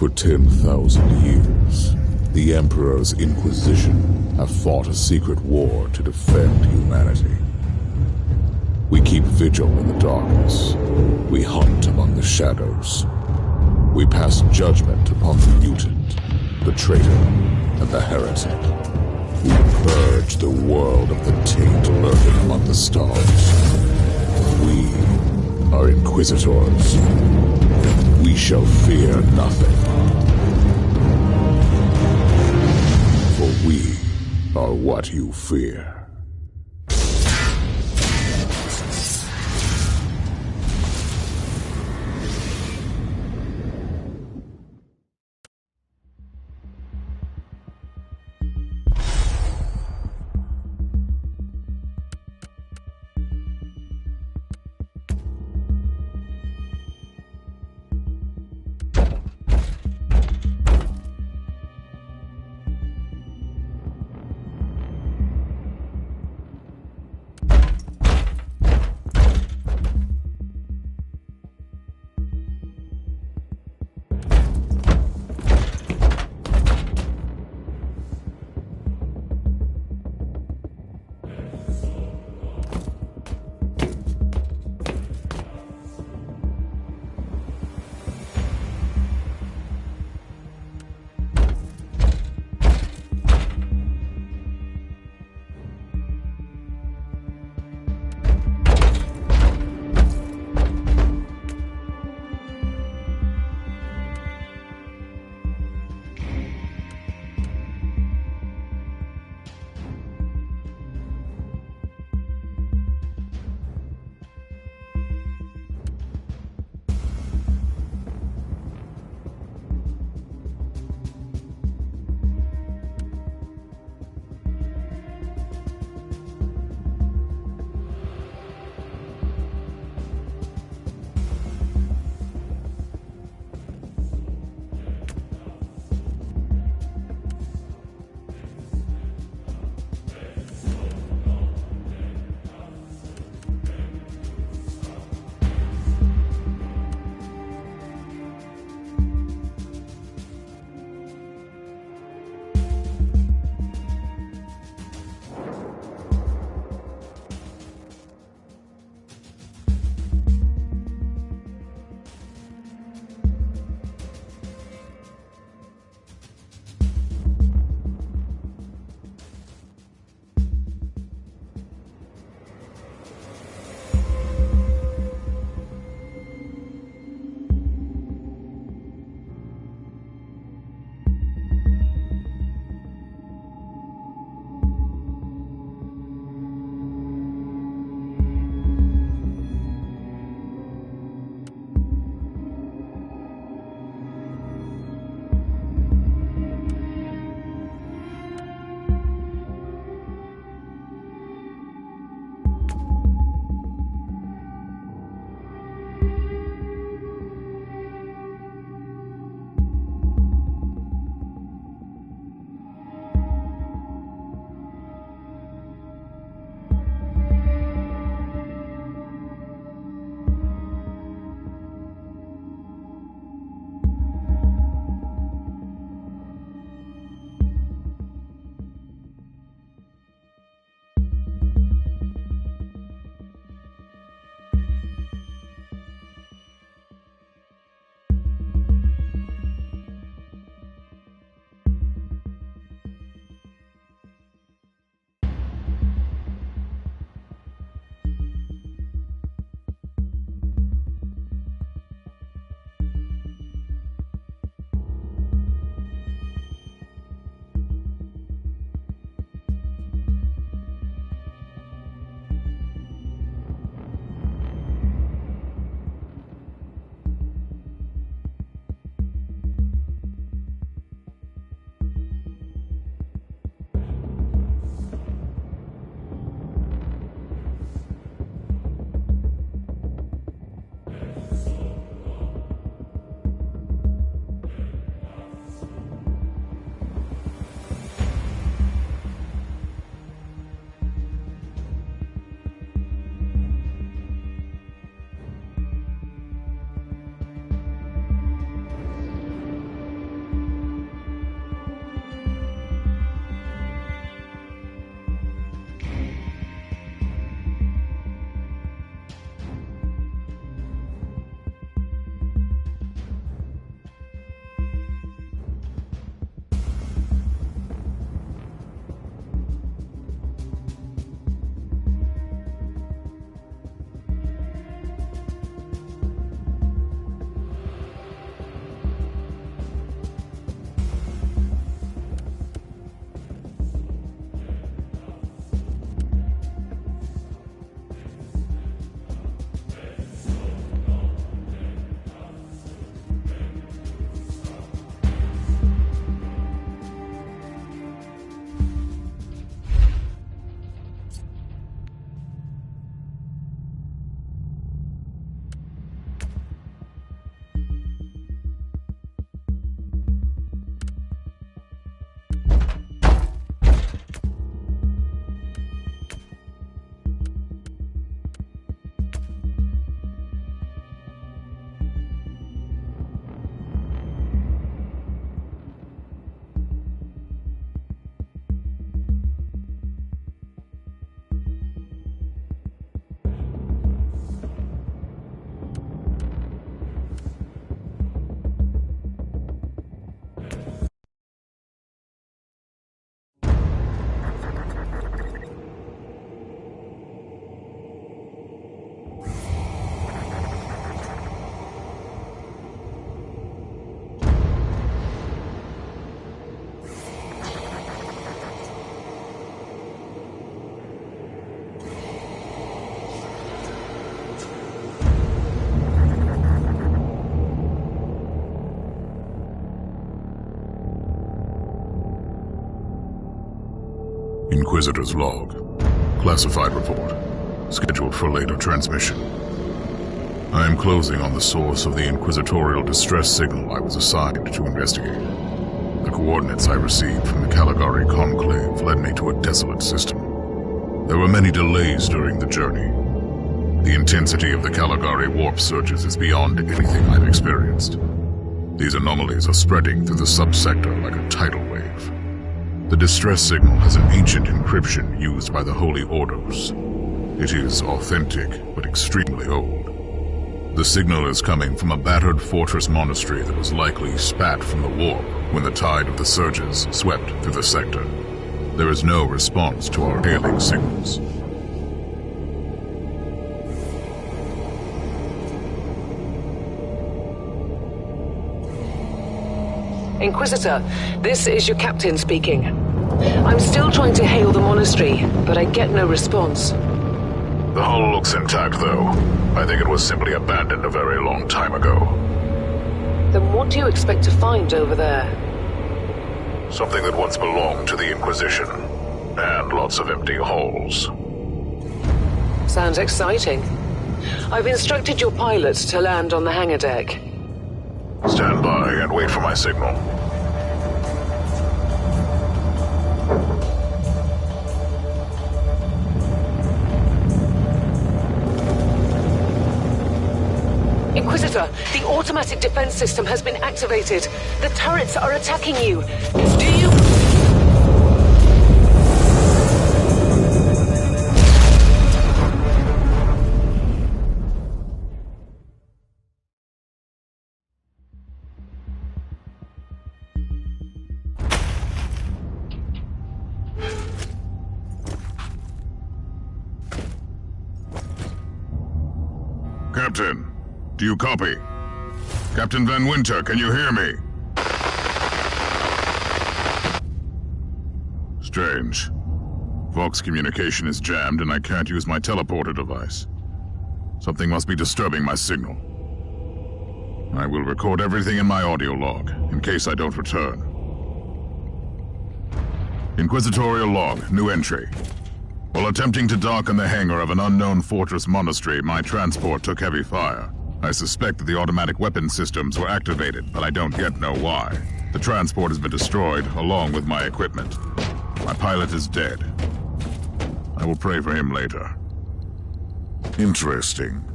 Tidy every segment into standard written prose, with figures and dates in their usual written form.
For 10,000 years, the Emperor's Inquisition have fought a secret war to defend humanity. We keep vigil in the darkness. We hunt among the shadows. We pass judgment upon the mutant, the traitor, and the heretic. We purge the world of the taint lurking among the stars. We are Inquisitors. We shall fear nothing. For we are what you fear. Inquisitor's log. Classified report. Scheduled for later transmission. I am closing on the source of the inquisitorial distress signal I was assigned to investigate. The coordinates I received from the Caligari Conclave led me to a desolate system. There were many delays during the journey. The intensity of the Caligari warp surges is beyond anything I've experienced. These anomalies are spreading through the subsector like a tidal wave. The distress signal has an ancient encryption used by the Holy Orders. It is authentic, but extremely old. The signal is coming from a battered fortress monastery that was likely spat from the warp when the tide of the surges swept through the sector. There is no response to our hailing signals. Inquisitor, this is your captain speaking. I'm still trying to hail the monastery, but I get no response. The hull looks intact, though. I think it was simply abandoned a very long time ago. Then what do you expect to find over there? Something that once belonged to the Inquisition. And lots of empty holes. Sounds exciting. I've instructed your pilots to land on the hangar deck. Stand by and wait for my signal. Inquisitor, the automatic defense system has been activated. The turrets are attacking you. Do you... Captain, do you copy? Captain Van Winter, can you hear me? Strange. Vox communication is jammed and I can't use my teleporter device. Something must be disturbing my signal. I will record everything in my audio log, in case I don't return. Inquisitorial log, new entry. While attempting to dock in the hangar of an unknown fortress monastery, my transport took heavy fire. I suspect that the automatic weapon systems were activated, but I don't yet know why. The transport has been destroyed, along with my equipment. My pilot is dead. I will pray for him later. Interesting.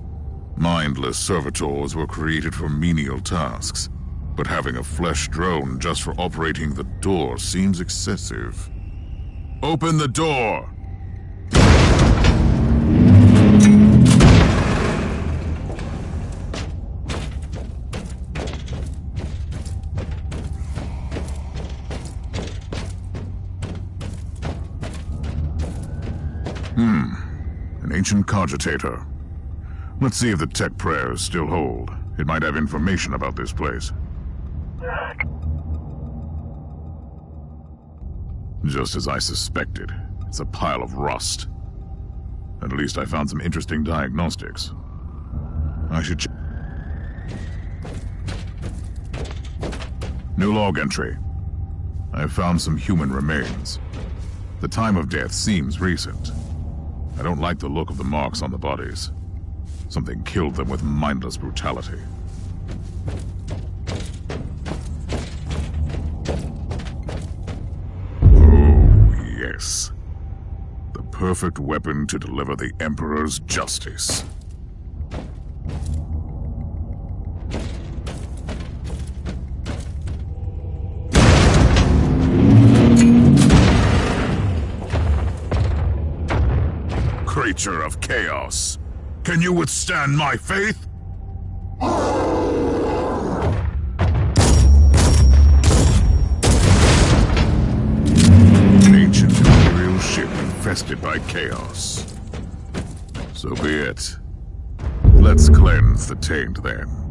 Mindless servitors were created for menial tasks, but having a flesh drone just for operating the door seems excessive. Open the door! An ancient cogitator. Let's see if the tech prayers still hold. It might have information about this place. Just as I suspected, it's a pile of rust. At least I found some interesting diagnostics. I should check. New log entry. I have found some human remains. The time of death seems recent. I don't like the look of the marks on the bodies. Something killed them with mindless brutality. Oh, yes. The perfect weapon to deliver the Emperor's justice. Creature of chaos, can you withstand my faith? An ancient Imperial ship infested by chaos. So be it. Let's cleanse the taint then.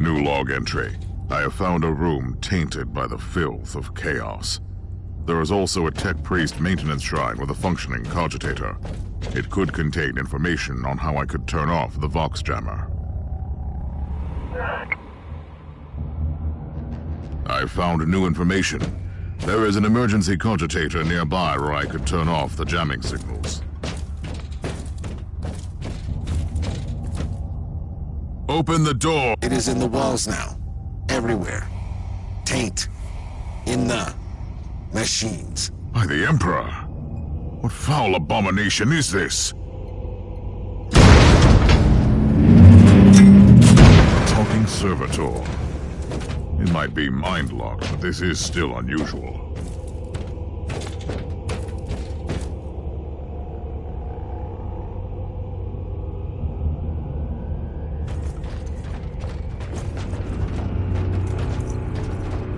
New log entry. I have found a room tainted by the filth of chaos. There is also a tech priest maintenance shrine with a functioning cogitator. It could contain information on how I could turn off the Vox jammer. I found new information. There is an emergency cogitator nearby where I could turn off the jamming signals. Open the door! It is in the walls now. Everywhere. Taint. In the machines. By the Emperor! What foul abomination is this? Talking servitor. It might be mind-locked, but this is still unusual.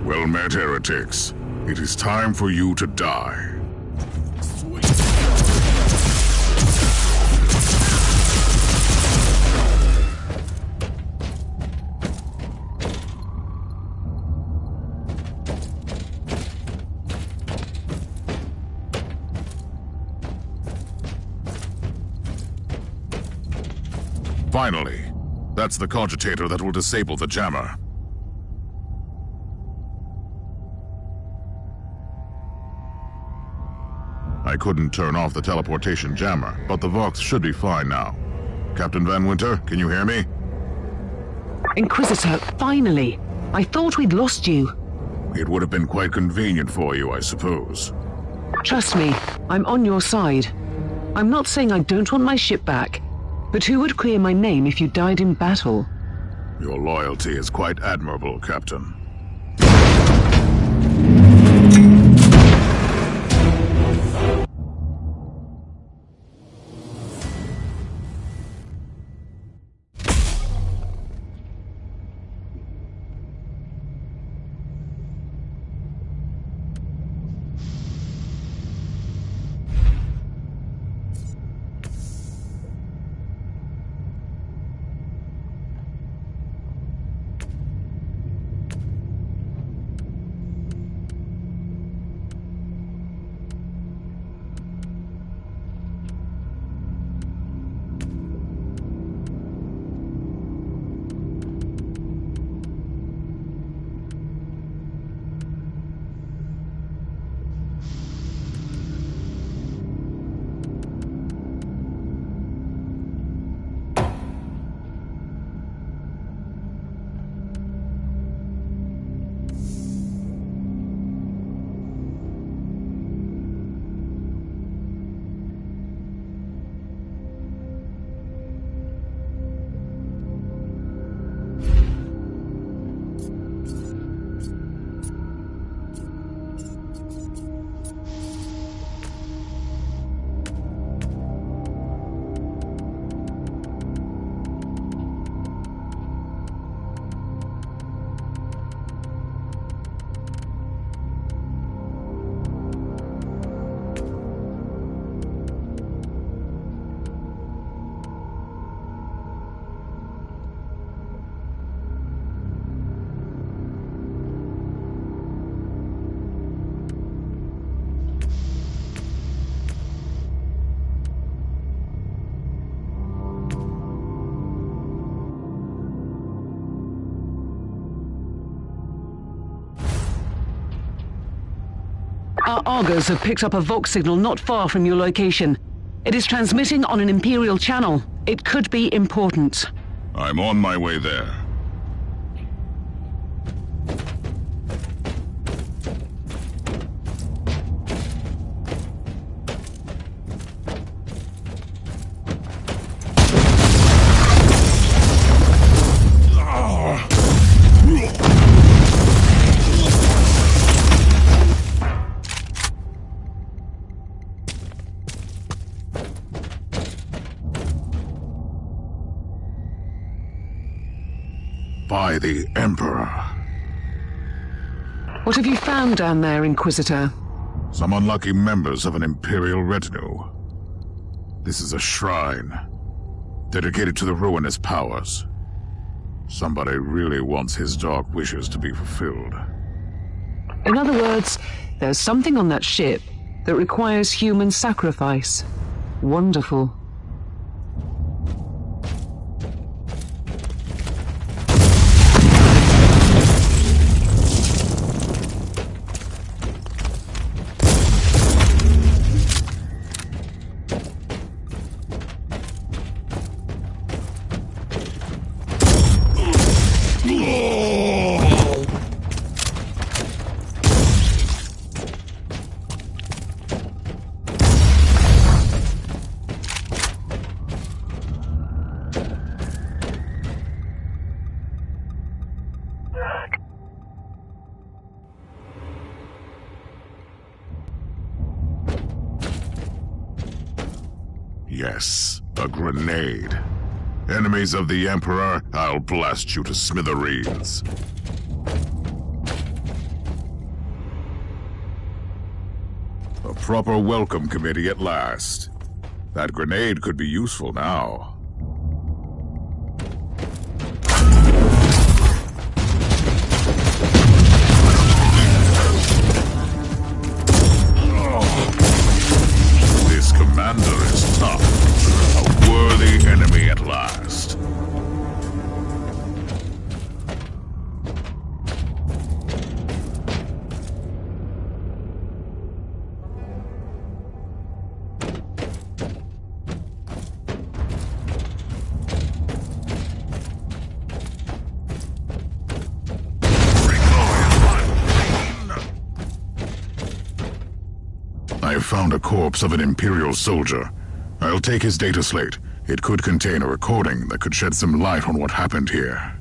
Well met, heretics. It is time for you to die. Finally, that's the cogitator that will disable the jammer. I couldn't turn off the teleportation jammer, but the Vox should be fine now. Captain Van Winter, can you hear me? Inquisitor, finally! I thought we'd lost you. It would have been quite convenient for you, I suppose. Trust me, I'm on your side. I'm not saying I don't want my ship back, but who would clear my name if you died in battle? Your loyalty is quite admirable, Captain. Our Argos have picked up a Vox signal not far from your location. It is transmitting on an Imperial channel. It could be important. I'm on my way there. By the Emperor. What have you found down there, Inquisitor? Some unlucky members of an Imperial retinue. This is a shrine dedicated to the ruinous powers. Somebody really wants his dark wishes to be fulfilled. In other words, there's something on that ship that requires human sacrifice. Wonderful. Yes, a grenade. Enemies of the Emperor, I'll blast you to smithereens. A proper welcome committee at last. That grenade could be useful now. This commander is tough. A worthy enemy at last. I have found a corpse of an Imperial soldier. I'll take his data slate. It could contain a recording that could shed some light on what happened here.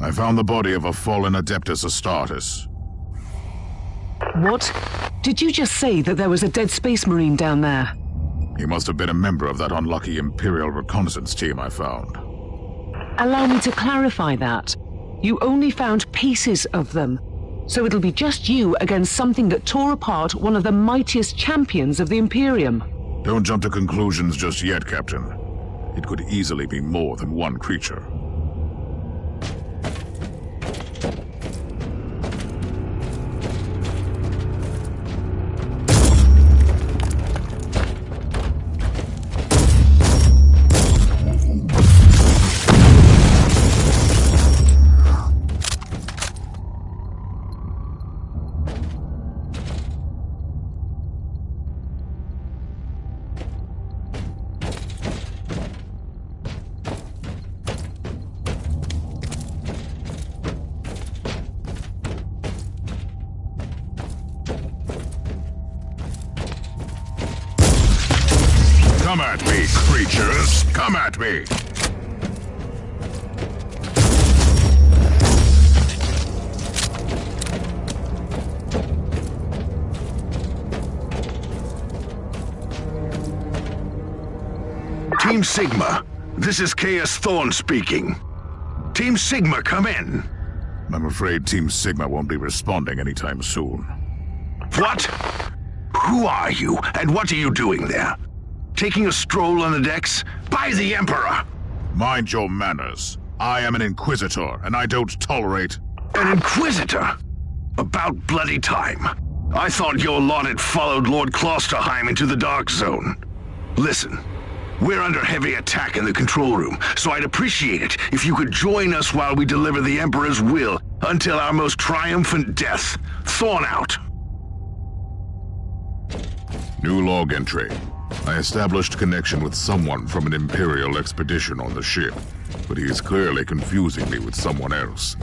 I found the body of a fallen Adeptus Astartes. What? Did you just say that there was a dead Space Marine down there? He must have been a member of that unlucky Imperial reconnaissance team I found. Allow me to clarify that. You only found pieces of them. So it'll be just you against something that tore apart one of the mightiest champions of the Imperium. Don't jump to conclusions just yet, Captain. It could easily be more than one creature. Come at me, creatures! Come at me! Team Sigma, this is Chaos Thorn speaking. Team Sigma, come in. I'm afraid Team Sigma won't be responding anytime soon. What? Who are you, and what are you doing there? Taking a stroll on the decks? By the Emperor! Mind your manners. I am an Inquisitor, and I don't tolerate... An Inquisitor? About bloody time. I thought your lot had followed Lord Klosterheim into the Dark Zone. Listen, we're under heavy attack in the control room, so I'd appreciate it if you could join us while we deliver the Emperor's will until our most triumphant death. Thorn out. New log entry. I established connection with someone from an Imperial expedition on the ship, but he is clearly confusing me with someone else.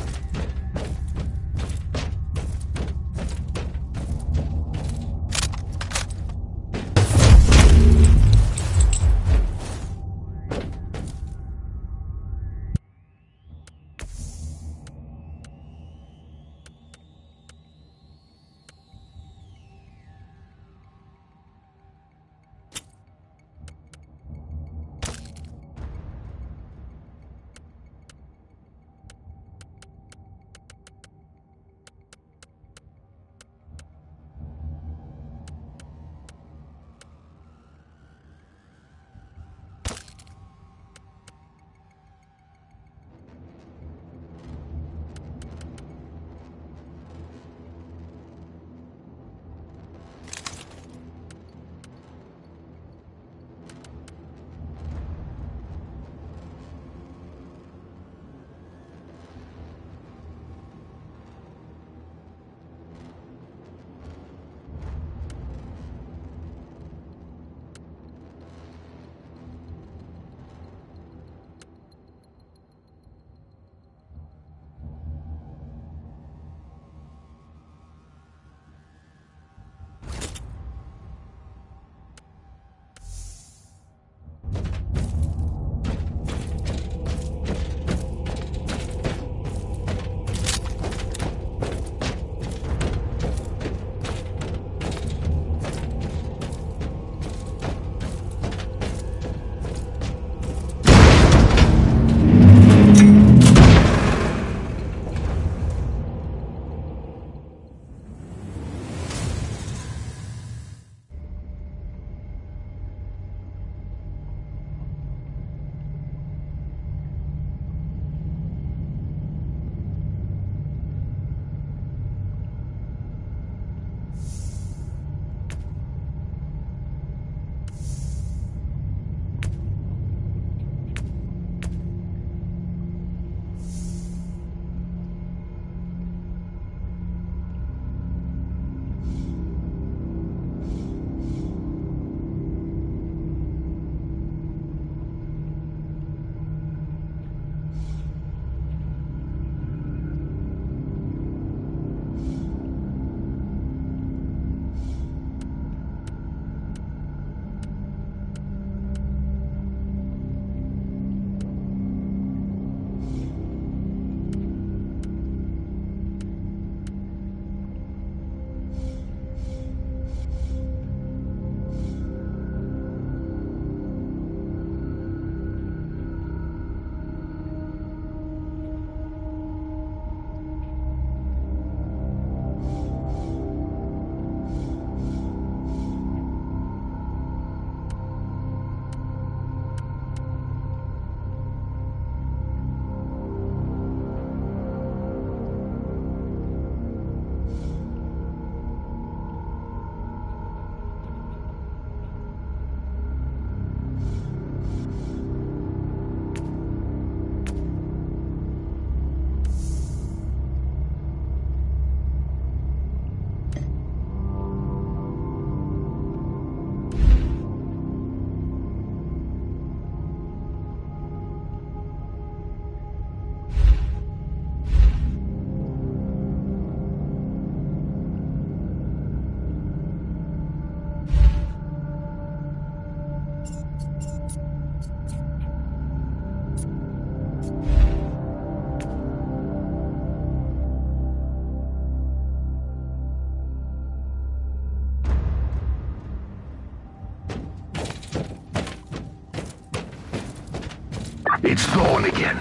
It's Thorn again.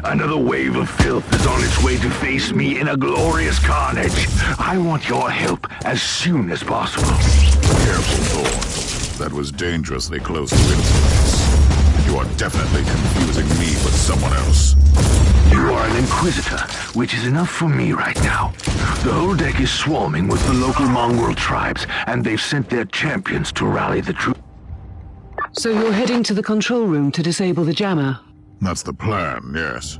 Another wave of filth is on its way to face me in a glorious carnage. I want your help as soon as possible. Careful, Thorn. That was dangerously close to influence. You are definitely confusing me with someone else. You are an Inquisitor, which is enough for me right now. The whole deck is swarming with the local mongrel tribes, and they've sent their champions to rally the troops. So you're heading to the control room to disable the jammer? That's the plan, yes.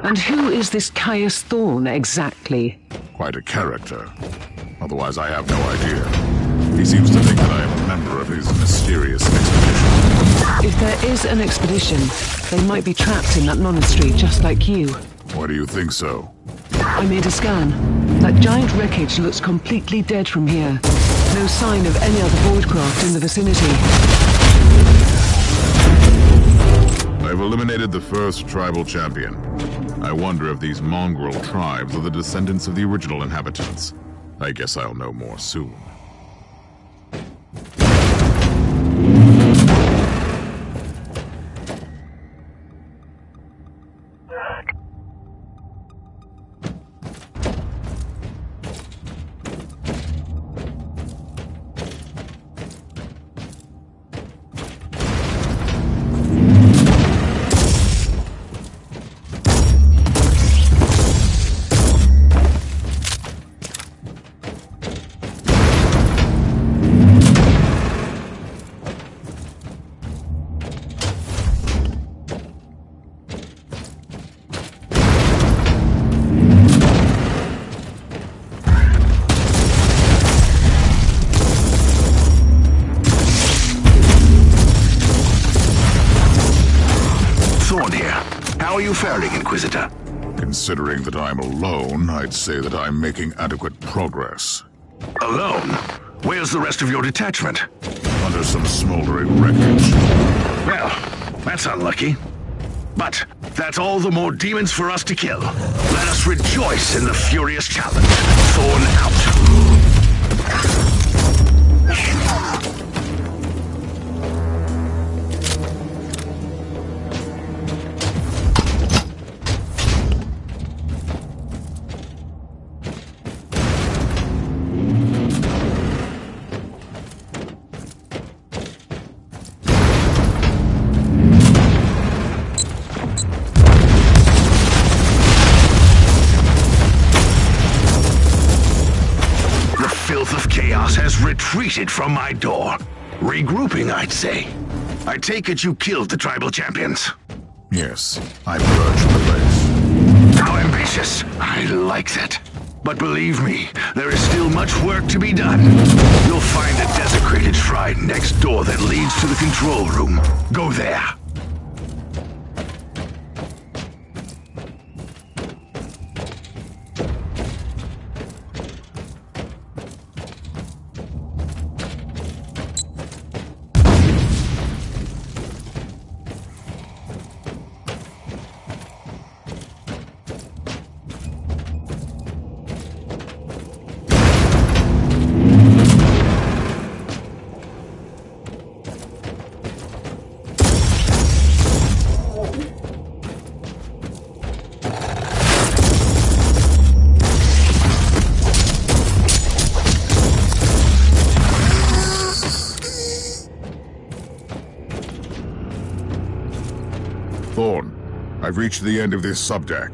And who is this Caius Thorn exactly? Quite a character. Otherwise, I have no idea. He seems to think that I am a member of his mysterious expedition. If there is an expedition, they might be trapped in that monastery just like you. Why do you think so? I made a scan. That giant wreckage looks completely dead from here. No sign of any other voidcraft in the vicinity. I've eliminated the first tribal champion. I wonder if these mongrel tribes are the descendants of the original inhabitants. I guess I'll know more soon. How are you faring, Inquisitor? Considering that I'm alone, I'd say that I'm making adequate progress. Alone? Where's the rest of your detachment? Under some smoldering wreckage. Well, that's unlucky. But that's all the more demons for us to kill. Let us rejoice in the furious challenge. Thorn out. Has retreated from my door. Regrouping, I'd say. I take it you killed the tribal champions. Yes, I purged the place. How ambitious. I like that. But believe me, there is still much work to be done. You'll find a desecrated shrine next door that leads to the control room. Go there. Thorn, I've reached the end of this subdeck.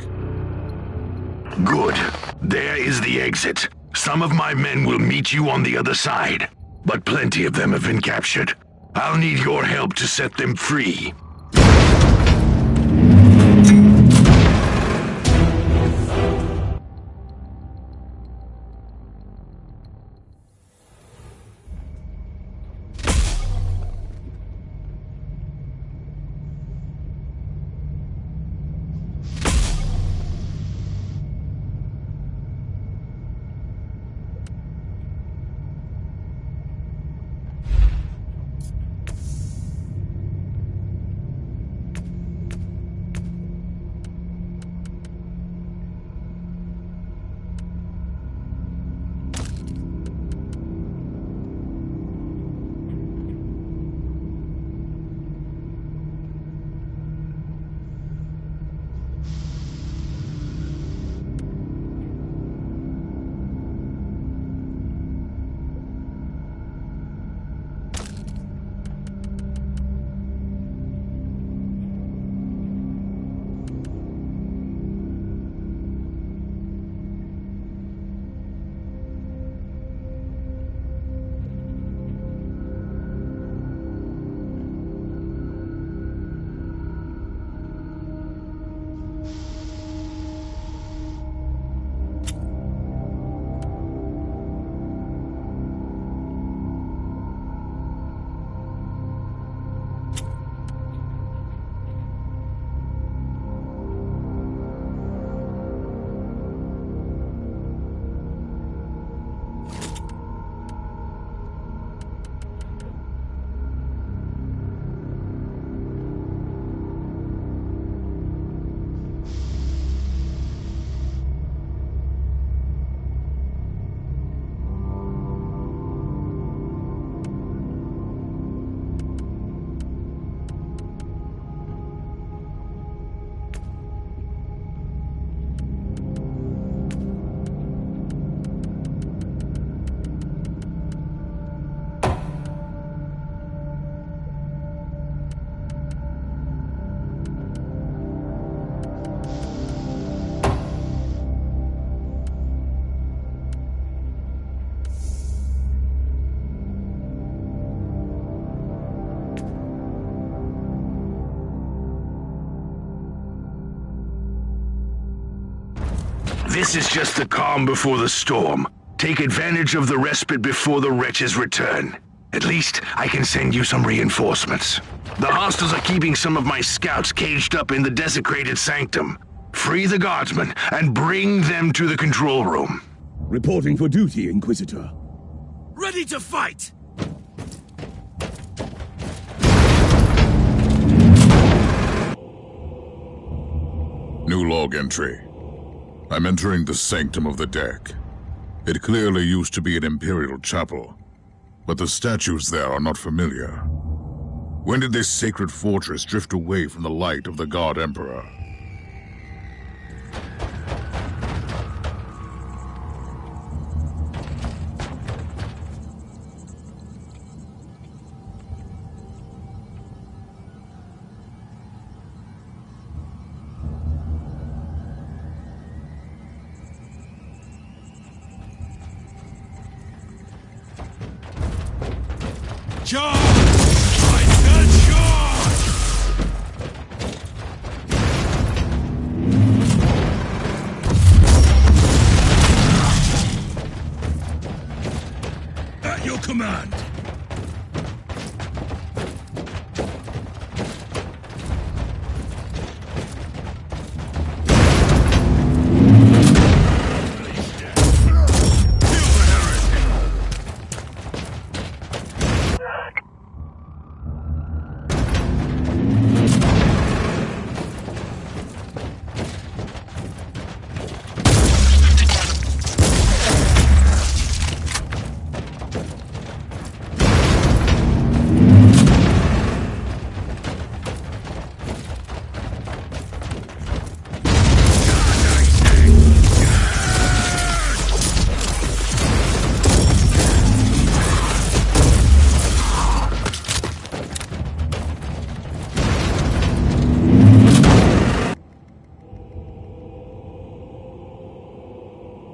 Good. There is the exit. Some of my men will meet you on the other side, but plenty of them have been captured. I'll need your help to set them free. This is just the calm before the storm. Take advantage of the respite before the wretches return. At least, I can send you some reinforcements. The hostiles are keeping some of my scouts caged up in the desecrated sanctum. Free the guardsmen and bring them to the control room. Reporting for duty, Inquisitor. Ready to fight! New log entry. I'm entering the sanctum of the deck. It clearly used to be an Imperial chapel, but the statues there are not familiar. When did this sacred fortress drift away from the light of the God Emperor? Charge! Titan charge! At your command!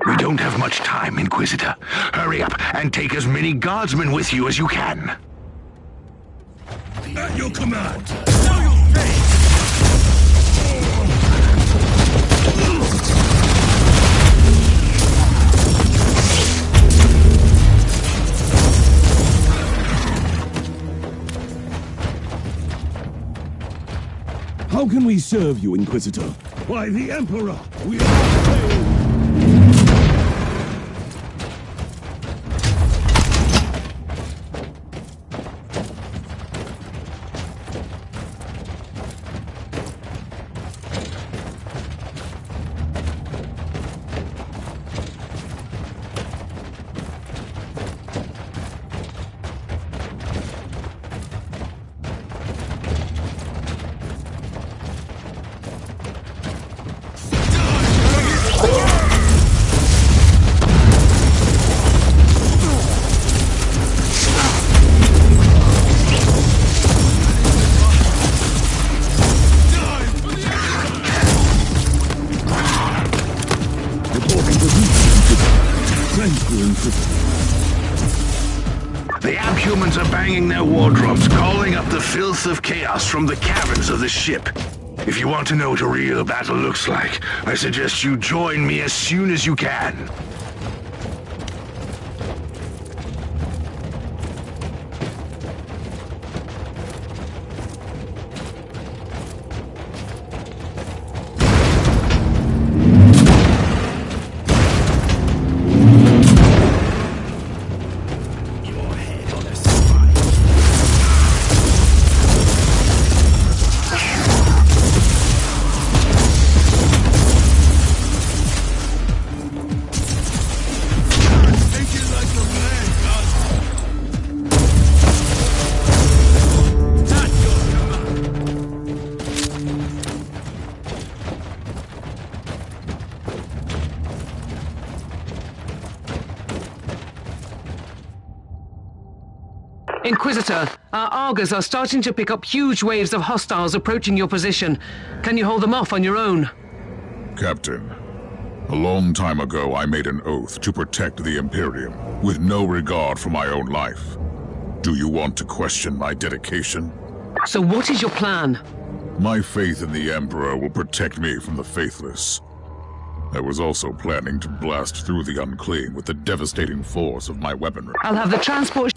We don't have much time, Inquisitor. Hurry up and take as many guardsmen with you as you can. At your command! Show your face! How can we serve you, Inquisitor? By the Emperor, we are failed. The abhumans are banging their war drums, calling up the filth of chaos from the caverns of the ship. If you want to know what a real battle looks like, I suggest you join me as soon as you can. Inquisitor, our Argos are starting to pick up huge waves of hostiles approaching your position. Can you hold them off on your own? Captain, a long time ago I made an oath to protect the Imperium, with no regard for my own life. Do you want to question my dedication? So what is your plan? My faith in the Emperor will protect me from the faithless. I was also planning to blast through the unclean with the devastating force of my weaponry. I'll have the transport...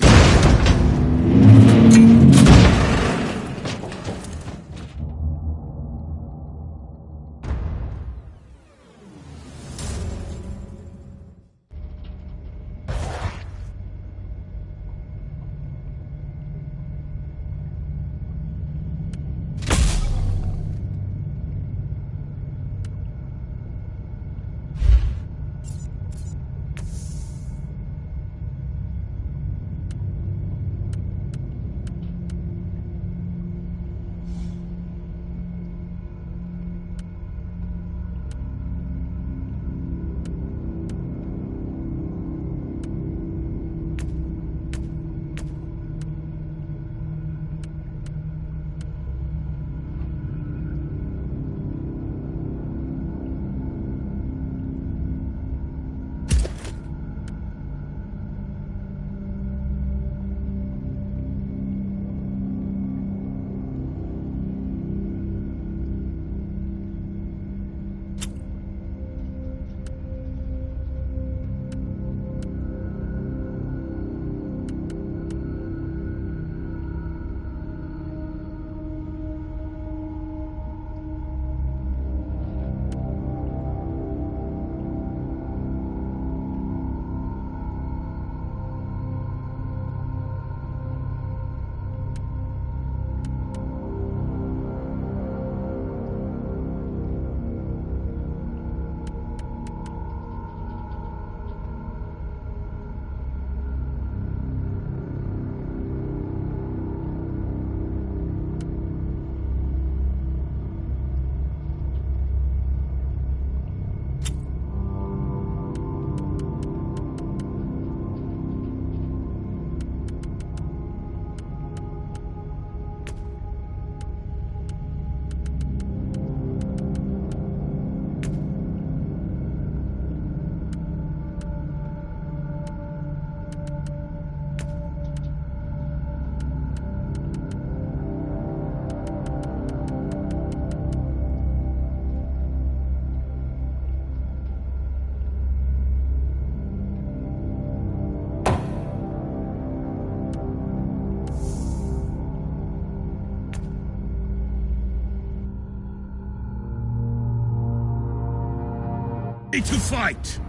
To fight!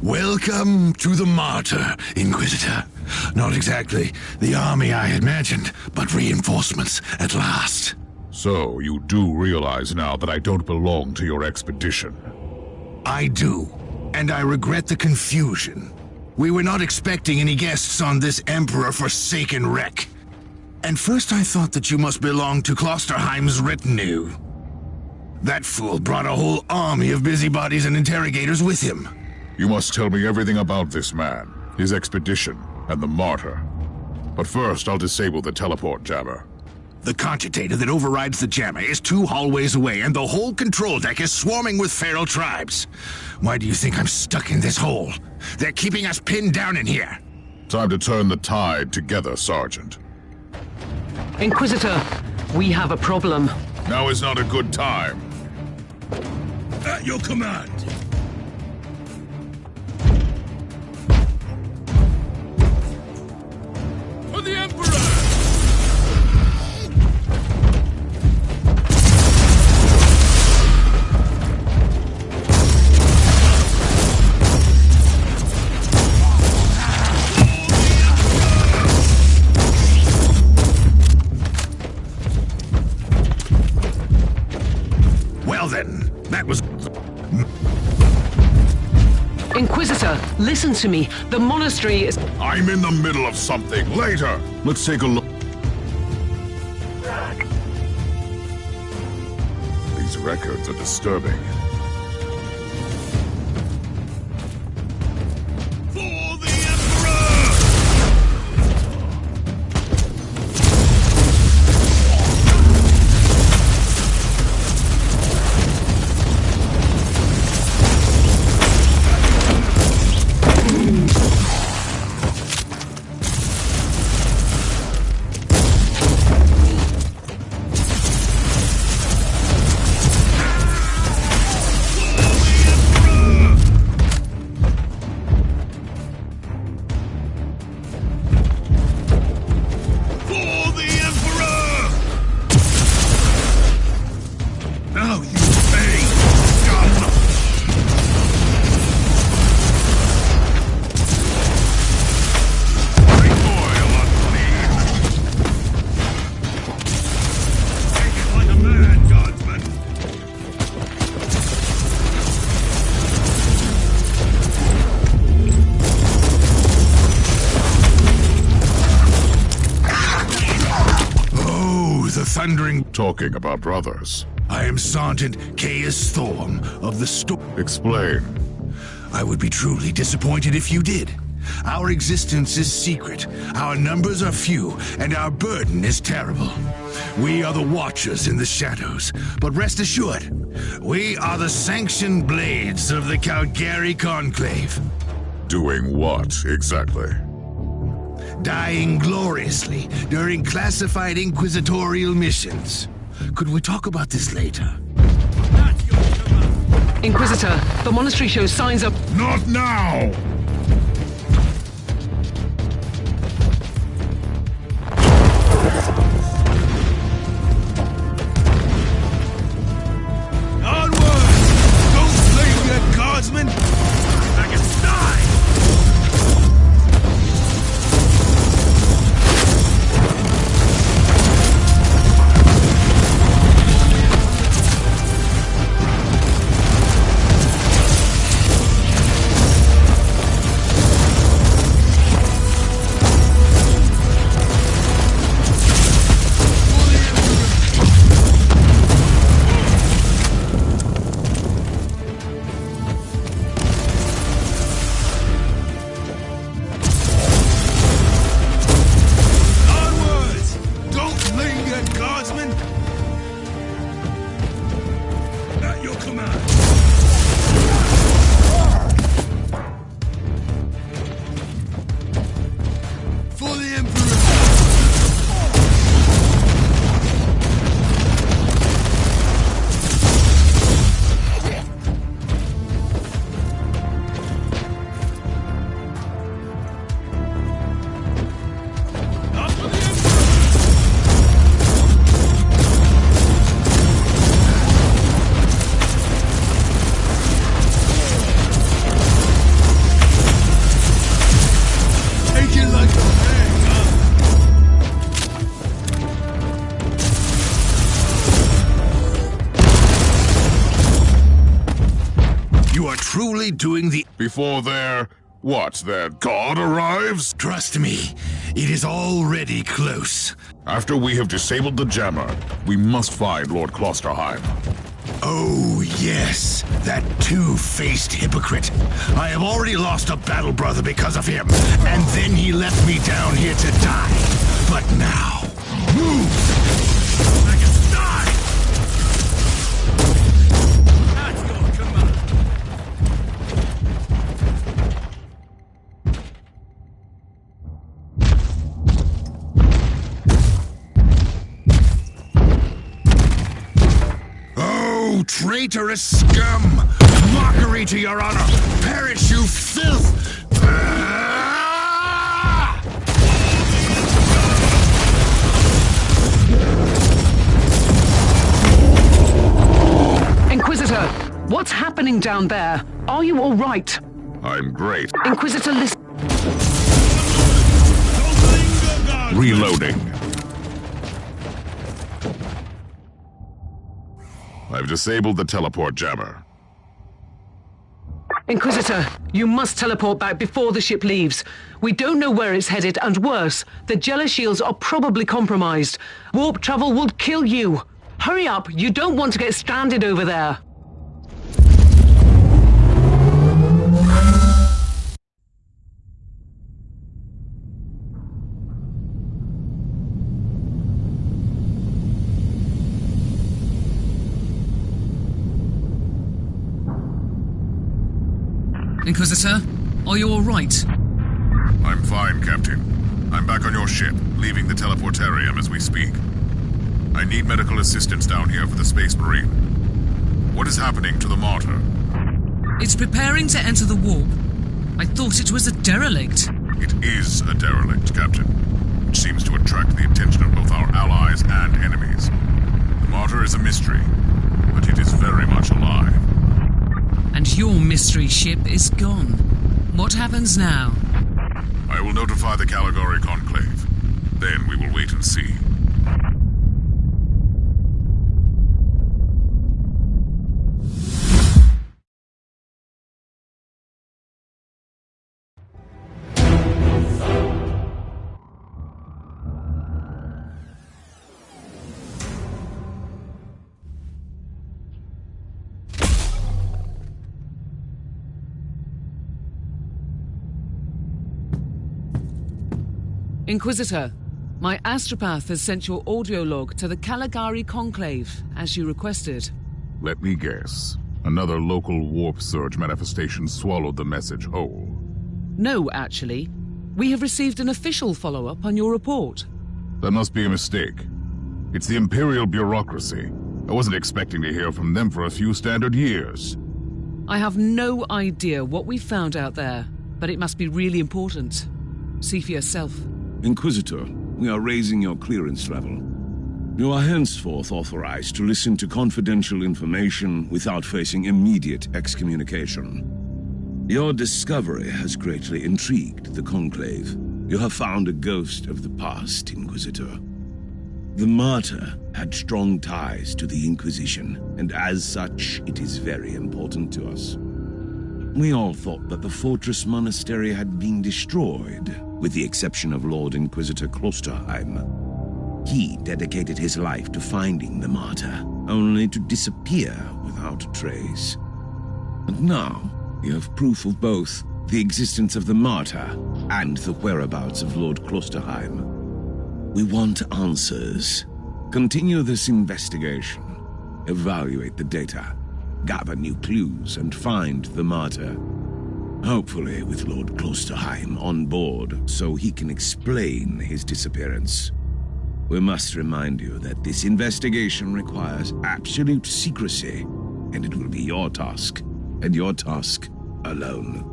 Welcome to the Martyr, Inquisitor. Not exactly the army I had imagined, but reinforcements at last. So, you do realize now that I don't belong to your expedition? I do, and I regret the confusion. We were not expecting any guests on this Emperor-forsaken wreck. And first I thought that you must belong to Klosterheim's retinue. That fool brought a whole army of busybodies and interrogators with him. You must tell me everything about this man, his expedition, and the Martyr. But first, I'll disable the teleport jammer. The cogitator that overrides the jammer is 2 hallways away, and the whole control deck is swarming with feral tribes. Why do you think I'm stuck in this hole? They're keeping us pinned down in here. Time to turn the tide together, Sergeant. Inquisitor, we have a problem. Now is not a good time. At your command! For the Emperor! Well then, that was... Inquisitor, listen to me. The monastery is... I'm in the middle of something. Later! Let's take a look. These records are disturbing. For the Emperor! thundering... Talking about brothers. I am Sergeant Caius Thorm of the Explain. I would be truly disappointed if you did. Our existence is secret, our numbers are few, and our burden is terrible. We are the Watchers in the shadows, but rest assured, we are the sanctioned blades of the Calgary Conclave. Doing what, exactly? Dying gloriously during classified inquisitorial missions. Could we talk about this later? Inquisitor, the monastery shows signs of... Not now! Onward! Don't blame your guardsmen! I can die! Truly doing the... Before their god arrives? Trust me, it is already close. After we have disabled the jammer, we must find Lord Klosterheim. Oh, yes, that two-faced hypocrite. I have already lost a battle brother because of him, and then he left me down here to die. But now, move! I can die! That's your command. Oh, traitorous scum! Mockery to your honor! Perish, you filth! Inquisitor, what's happening down there? Are you all right? I'm great. Inquisitor, listen. Reloading. I've disabled the teleport jammer. Inquisitor, you must teleport back before the ship leaves. We don't know where it's headed, and worse, the Jella shields are probably compromised. Warp travel would kill you. Hurry up, you don't want to get stranded over there. Inquisitor, are you all right? I'm fine, Captain. I'm back on your ship, leaving the teleportarium as we speak. I need medical assistance down here for the Space Marine. What is happening to the Martyr? It's preparing to enter the warp. I thought it was a derelict. It is a derelict, Captain, which seems to attract the attention of both our allies and enemies. The Martyr is a mystery, but it is very much alive. And your mystery ship is gone. What happens now? I will notify the Caligari Conclave. Then we will wait and see. Inquisitor, my astropath has sent your audio log to the Caligari Conclave, as you requested. Let me guess. Another local warp surge manifestation swallowed the message whole. No, actually. We have received an official follow-up on your report. That must be a mistake. It's the Imperial bureaucracy. I wasn't expecting to hear from them for a few standard years. I have no idea what we found out there, but it must be really important. See for yourself. Inquisitor, we are raising your clearance level. You are henceforth authorized to listen to confidential information without facing immediate excommunication. Your discovery has greatly intrigued the Conclave. You have found a ghost of the past, Inquisitor. The Martyr had strong ties to the Inquisition, and as such, it is very important to us. We all thought that the Fortress Monastery had been destroyed, with the exception of Lord Inquisitor Klosterheim. He dedicated his life to finding the Martyr, only to disappear without a trace. And now, you have proof of both the existence of the Martyr and the whereabouts of Lord Klosterheim. We want answers. Continue this investigation. Evaluate the data. Gather new clues and find the Martyr. Hopefully with Lord Klosterheim on board so he can explain his disappearance. We must remind you that this investigation requires absolute secrecy, and it will be your task, and your task alone.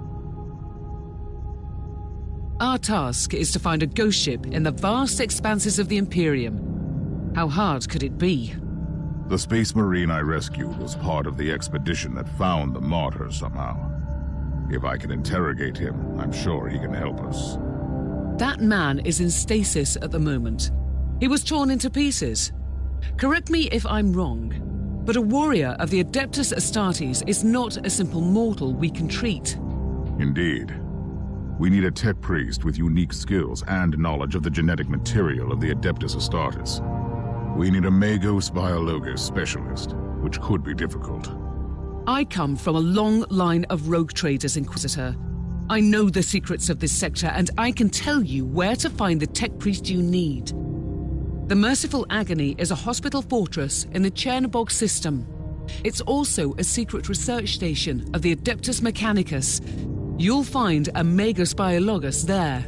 Our task is to find a ghost ship in the vast expanses of the Imperium. How hard could it be? The Space Marine I rescued was part of the expedition that found the Martyr somehow. If I can interrogate him, I'm sure he can help us. That man is in stasis at the moment. He was torn into pieces. Correct me if I'm wrong, but a warrior of the Adeptus Astartes is not a simple mortal we can treat. Indeed. We need a tech priest with unique skills and knowledge of the genetic material of the Adeptus Astartes. We need a Magos Biologos specialist, which could be difficult. I come from a long line of rogue traders, Inquisitor. I know the secrets of this sector, and I can tell you where to find the tech priest you need. The Merciful Agony is a hospital fortress in the Chernobog system. It's also a secret research station of the Adeptus Mechanicus. You'll find a Magos Biologos there.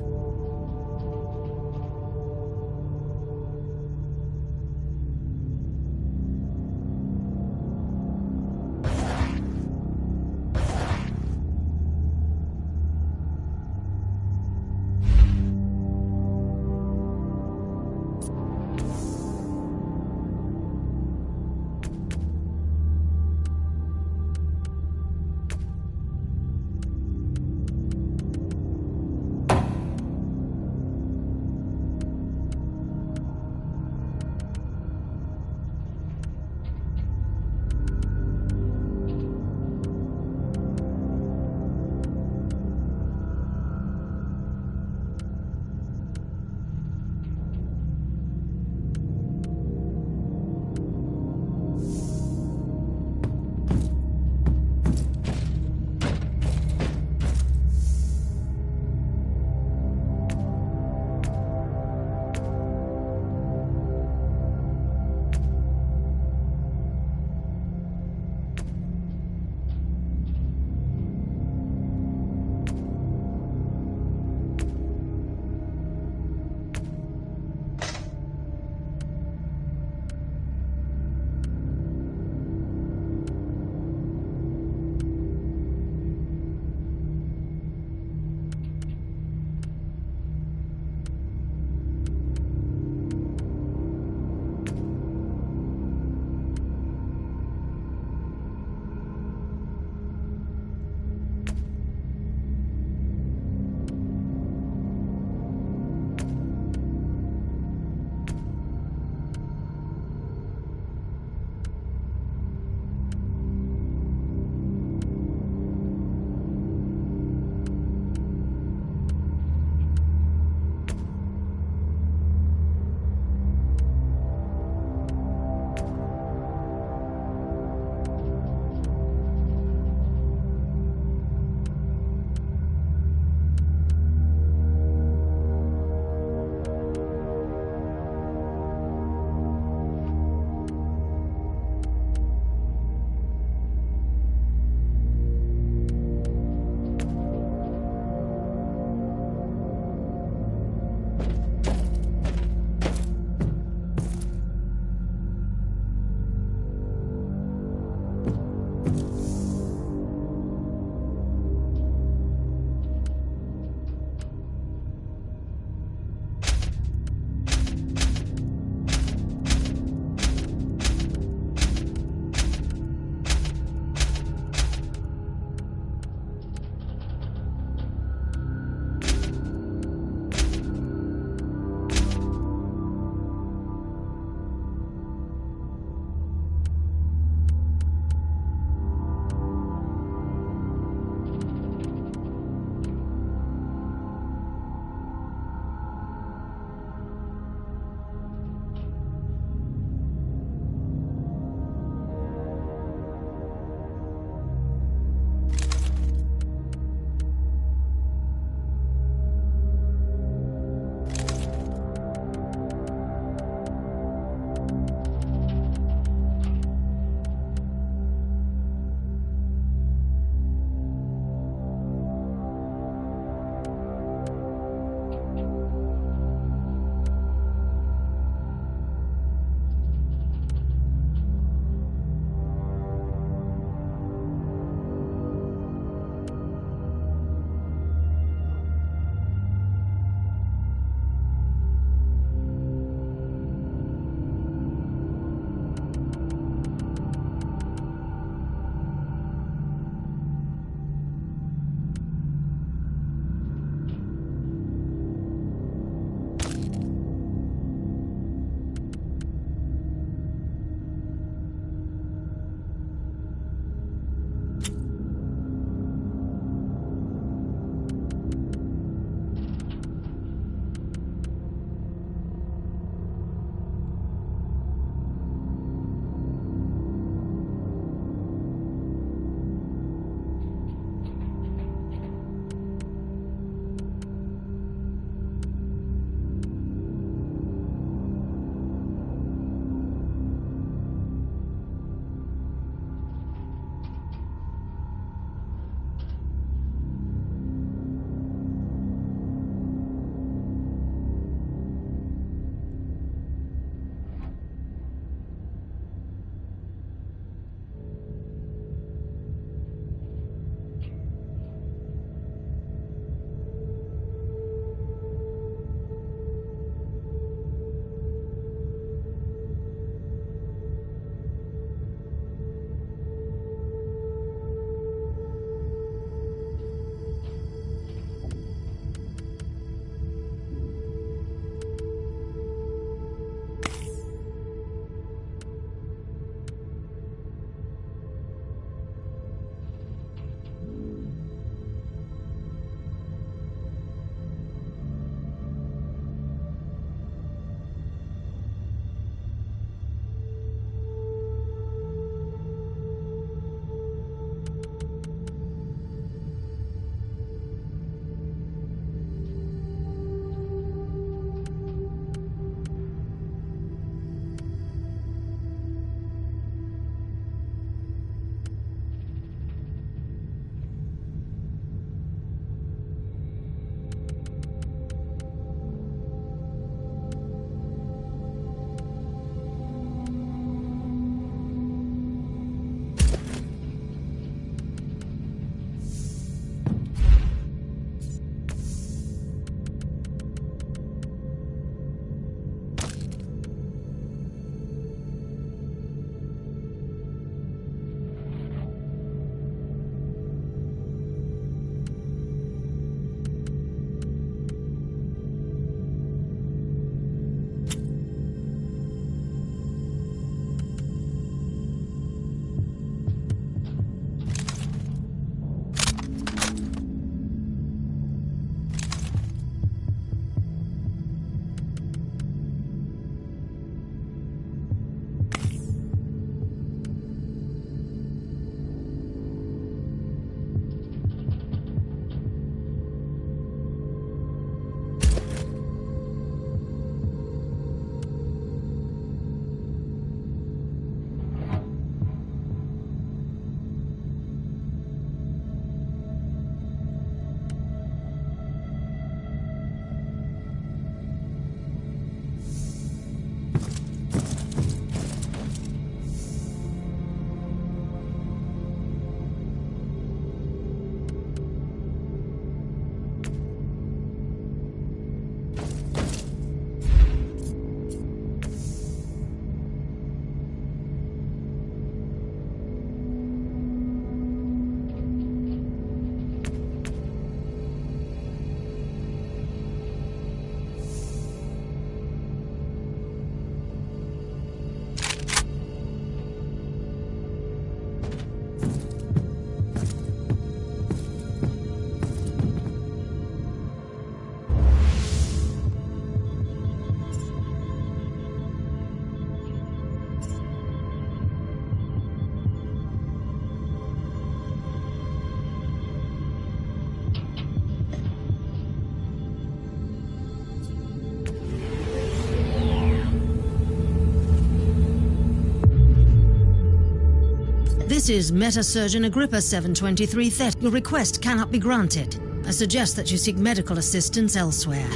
This is Meta-Surgeon Agrippa 723 Thet. Your request cannot be granted. I suggest that you seek medical assistance elsewhere.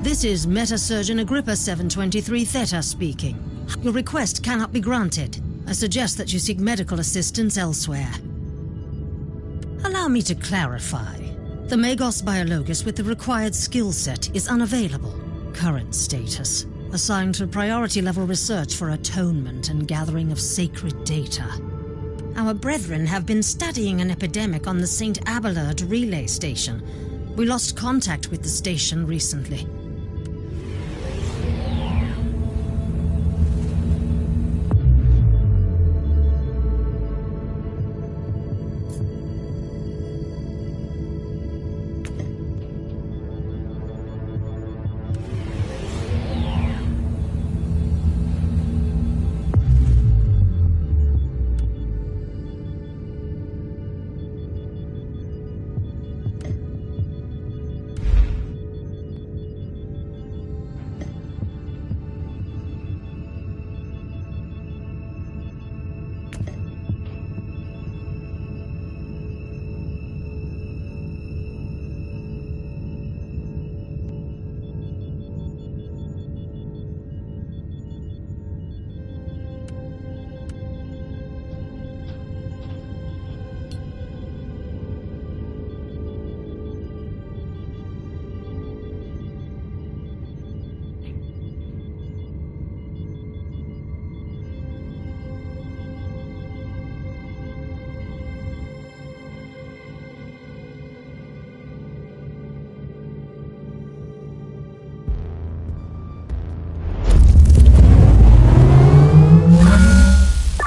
This is Meta-Surgeon Agrippa 723 Theta speaking. Your request cannot be granted. I suggest that you seek medical assistance elsewhere. Allow me to clarify. The Magos Biologus with the required skill set is unavailable. Current status: assigned to priority level research for atonement and gathering of sacred data. Our brethren have been studying an epidemic on the St. Abelard relay station. We lost contact with the station recently.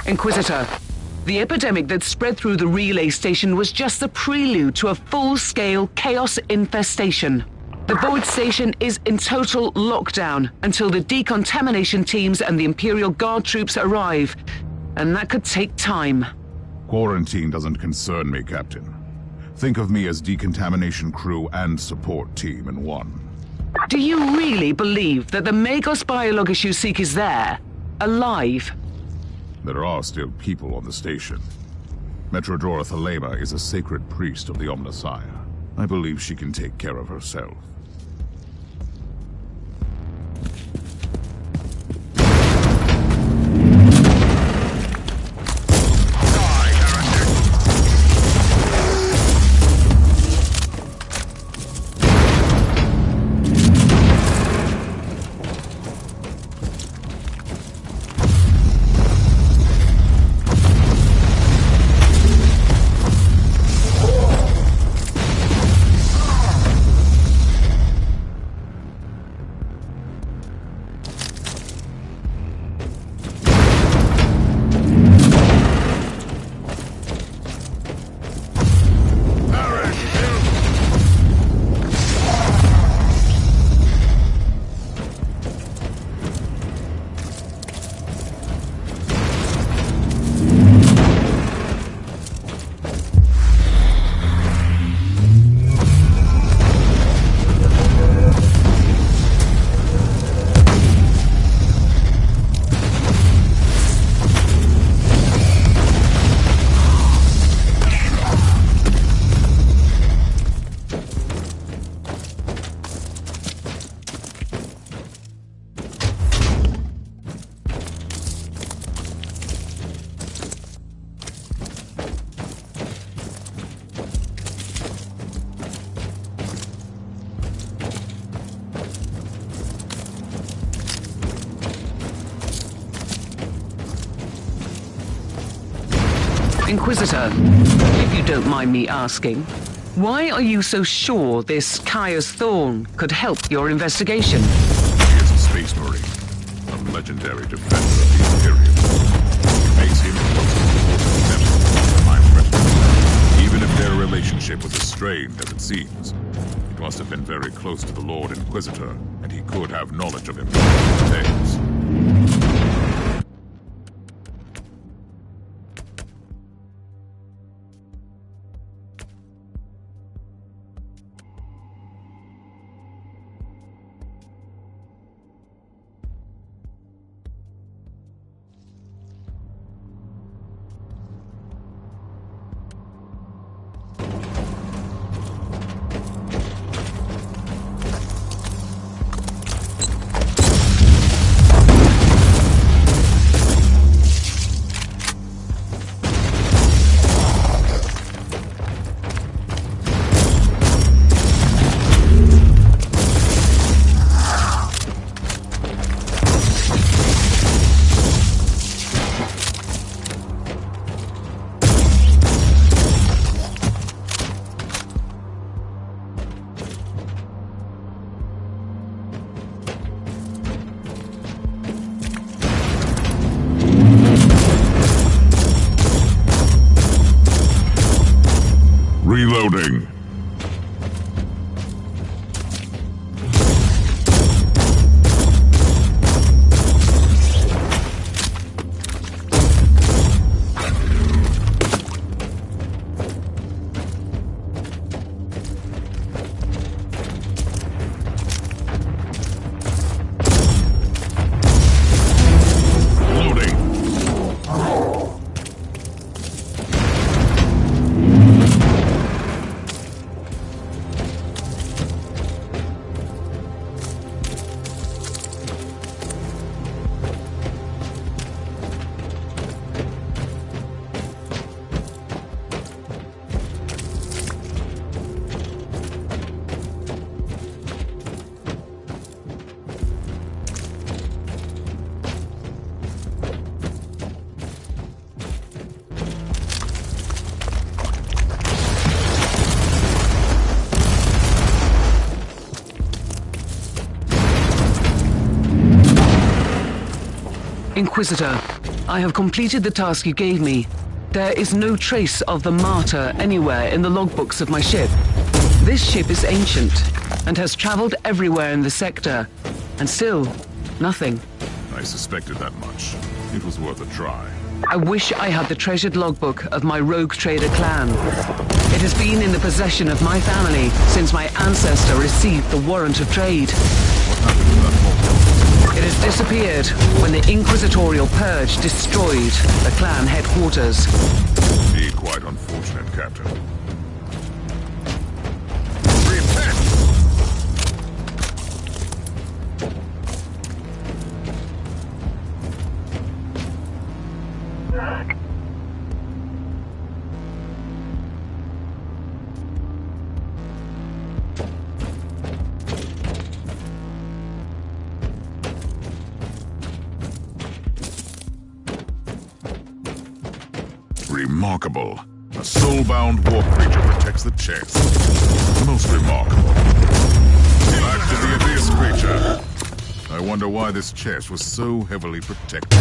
Inquisitor, the epidemic that spread through the relay station was just the prelude to a full-scale chaos infestation. The Void Station is in total lockdown until the decontamination teams and the Imperial Guard troops arrive, and that could take time. Quarantine doesn't concern me, Captain. Think of me as decontamination crew and support team in one. Do you really believe that the Magos Biologus you seek is there, alive? There are still people on the station. Metrodora Thelema is a sacred priest of the Omnissiah. I believe she can take care of herself. Inquisitor, if you don't mind me asking, why are you so sure this Caius Thorn could help your investigation? He is a Space Marine, a legendary defender of the Imperium. It makes him the most important member of my regiment. Even if their relationship was as strained as it seems. It must have been very close to the Lord Inquisitor, and he could have knowledge of him from tales. Reloading. Inquisitor, I have completed the task you gave me. There is no trace of the Martyr anywhere in the logbooks of my ship. This ship is ancient and has traveled everywhere in the sector, and still, nothing. I suspected that much. It was worth a try. I wish I had the treasured logbook of my rogue trader clan. It has been in the possession of my family since my ancestor received the warrant of trade. What happened to that logbook? It has disappeared when the Inquisitorial Purge destroyed the clan headquarters. Indeed, quite unfortunate, Captain. Remarkable. A soul-bound warp creature protects the chest. Most remarkable. Back to the abyss creature. I wonder why this chest was so heavily protected.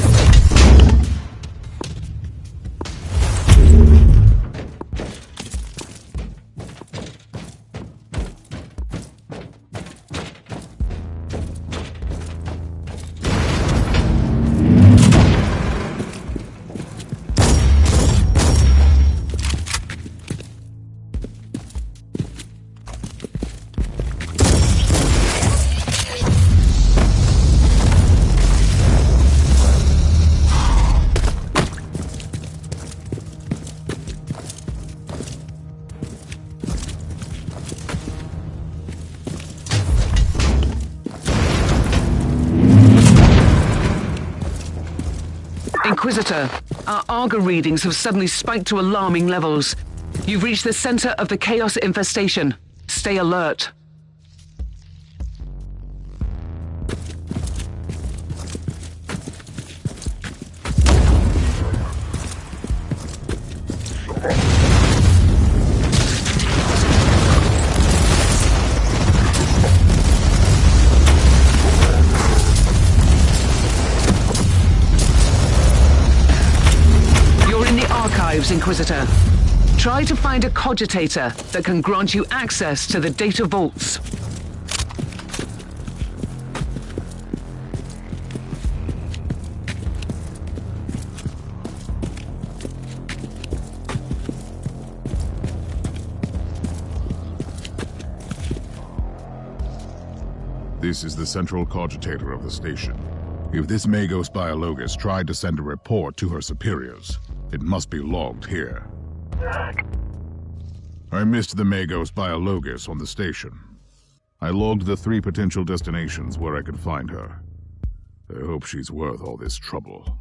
Inquisitor, our Arga readings have suddenly spiked to alarming levels. You've reached the center of the Chaos infestation. Stay alert. Inquisitor. Try to find a cogitator that can grant you access to the data vaults. This is the central cogitator of the station. If this Magos Biologus tried to send a report to her superiors, it must be logged here. I missed the Magos Biologus on the station. I logged the 3 potential destinations where I could find her. I hope she's worth all this trouble.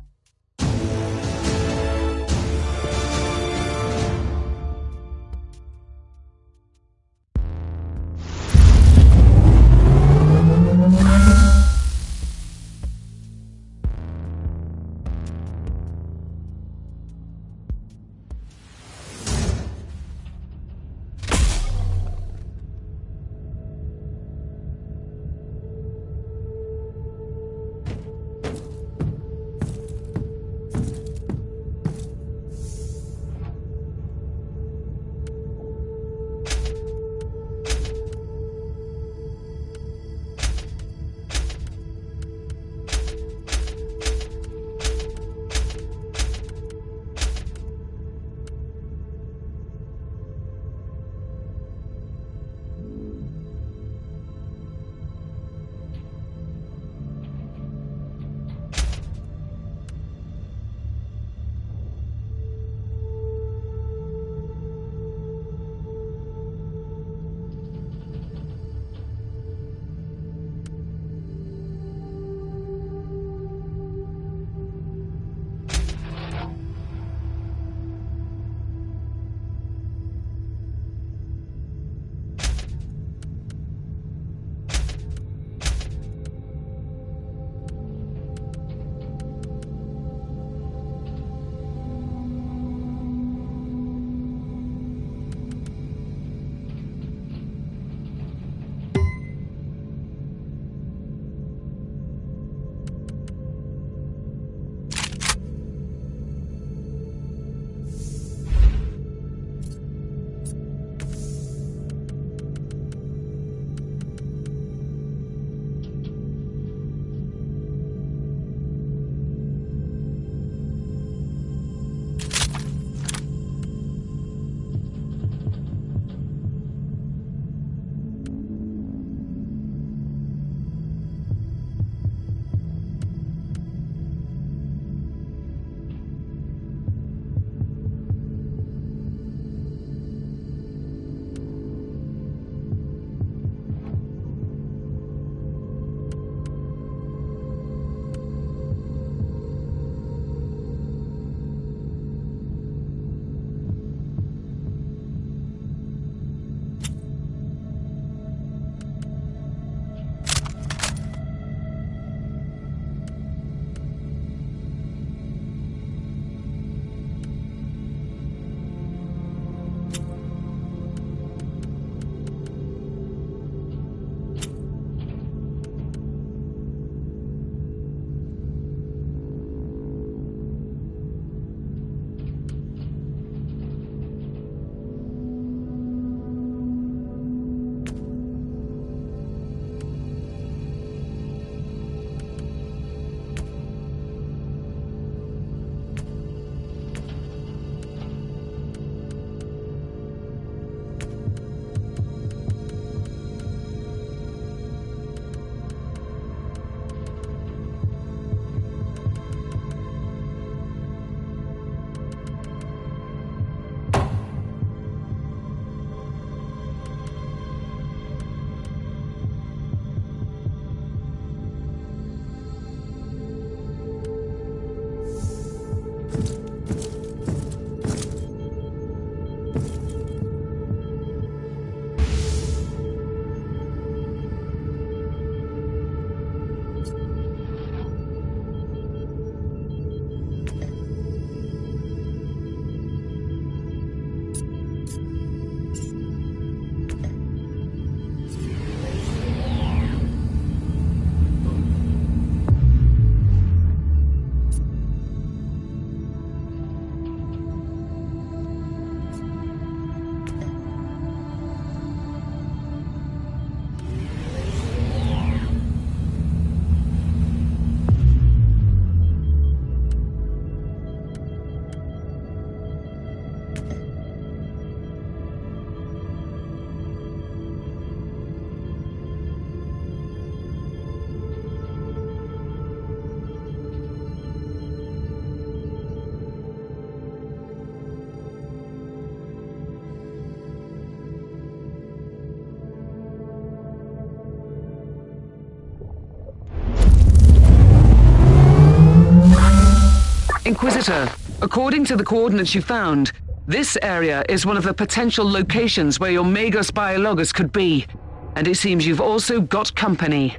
Inquisitor, according to the coordinates you found, this area is one of the potential locations where your Magos Biologus could be. And it seems you've also got company.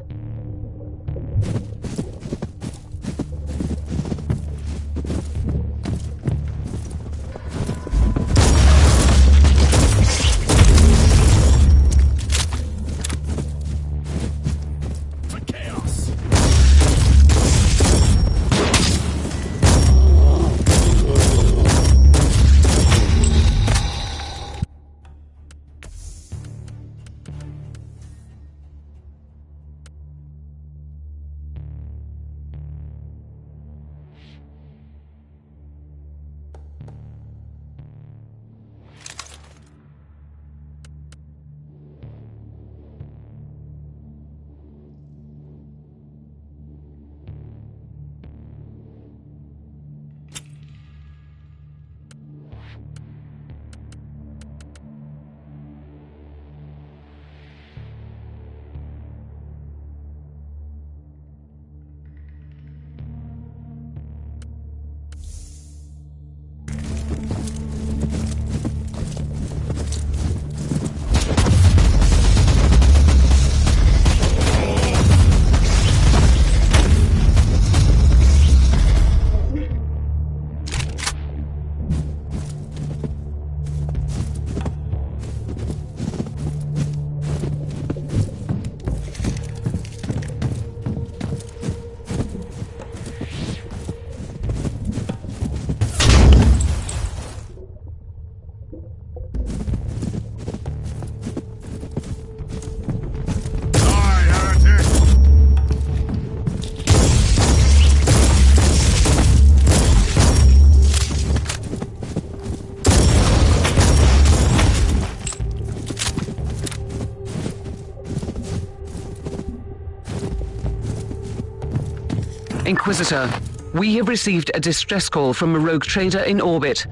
Inquisitor, we have received a distress call from a rogue trader in orbit.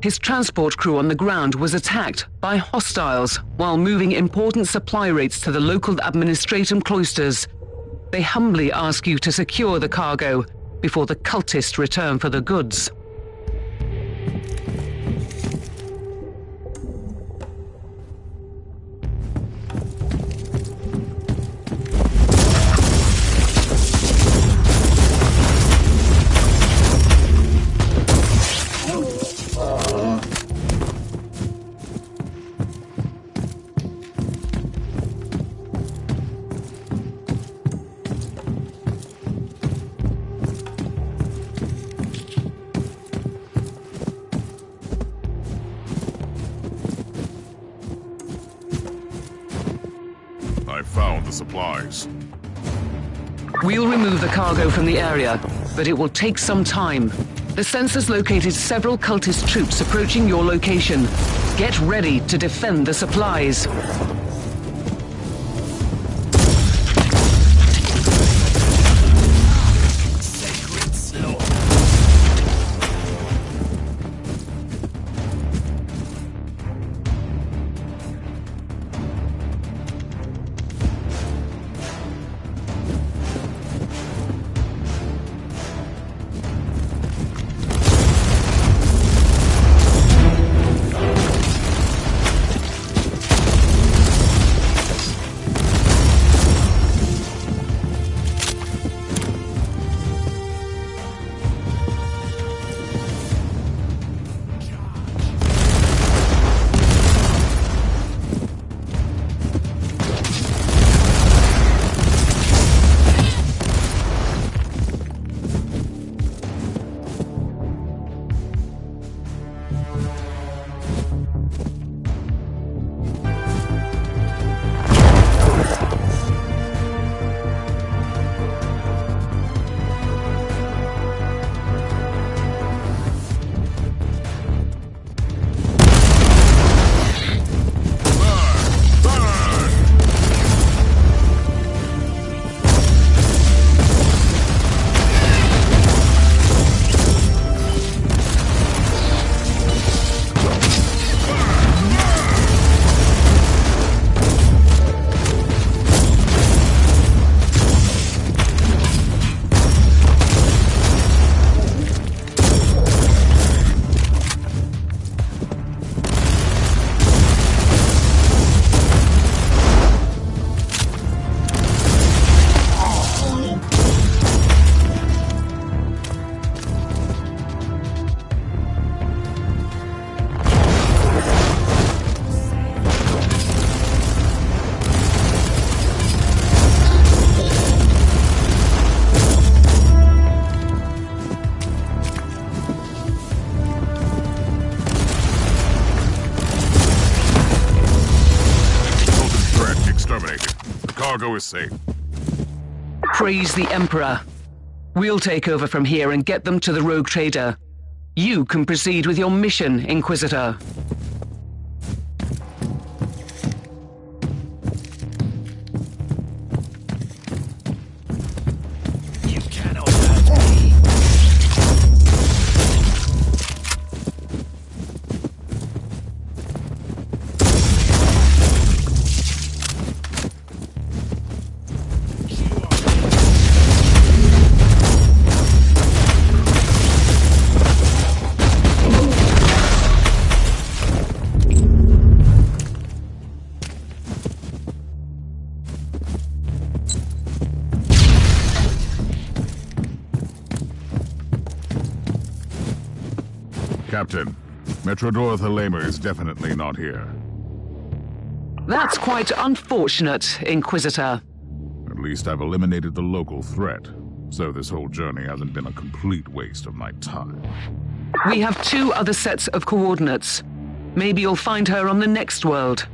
His transport crew on the ground was attacked by hostiles while moving important supply rates to the local administratum cloisters. They humbly ask you to secure the cargo before the cultists return for the goods. I found the supplies. We'll remove the cargo from the area, but it will take some time. The sensors located several cultist troops approaching your location. Get ready to defend the supplies. cargo is safe. Praise the Emperor. We'll take over from here and get them to the rogue trader. You can proceed with your mission, Inquisitor. You cannot hurt me. Captain, Metrodor Thalamer is definitely not here. That's quite unfortunate, Inquisitor. At least I've eliminated the local threat, so this whole journey hasn't been a complete waste of my time. We have 2 other sets of coordinates. Maybe you'll find her on the next world.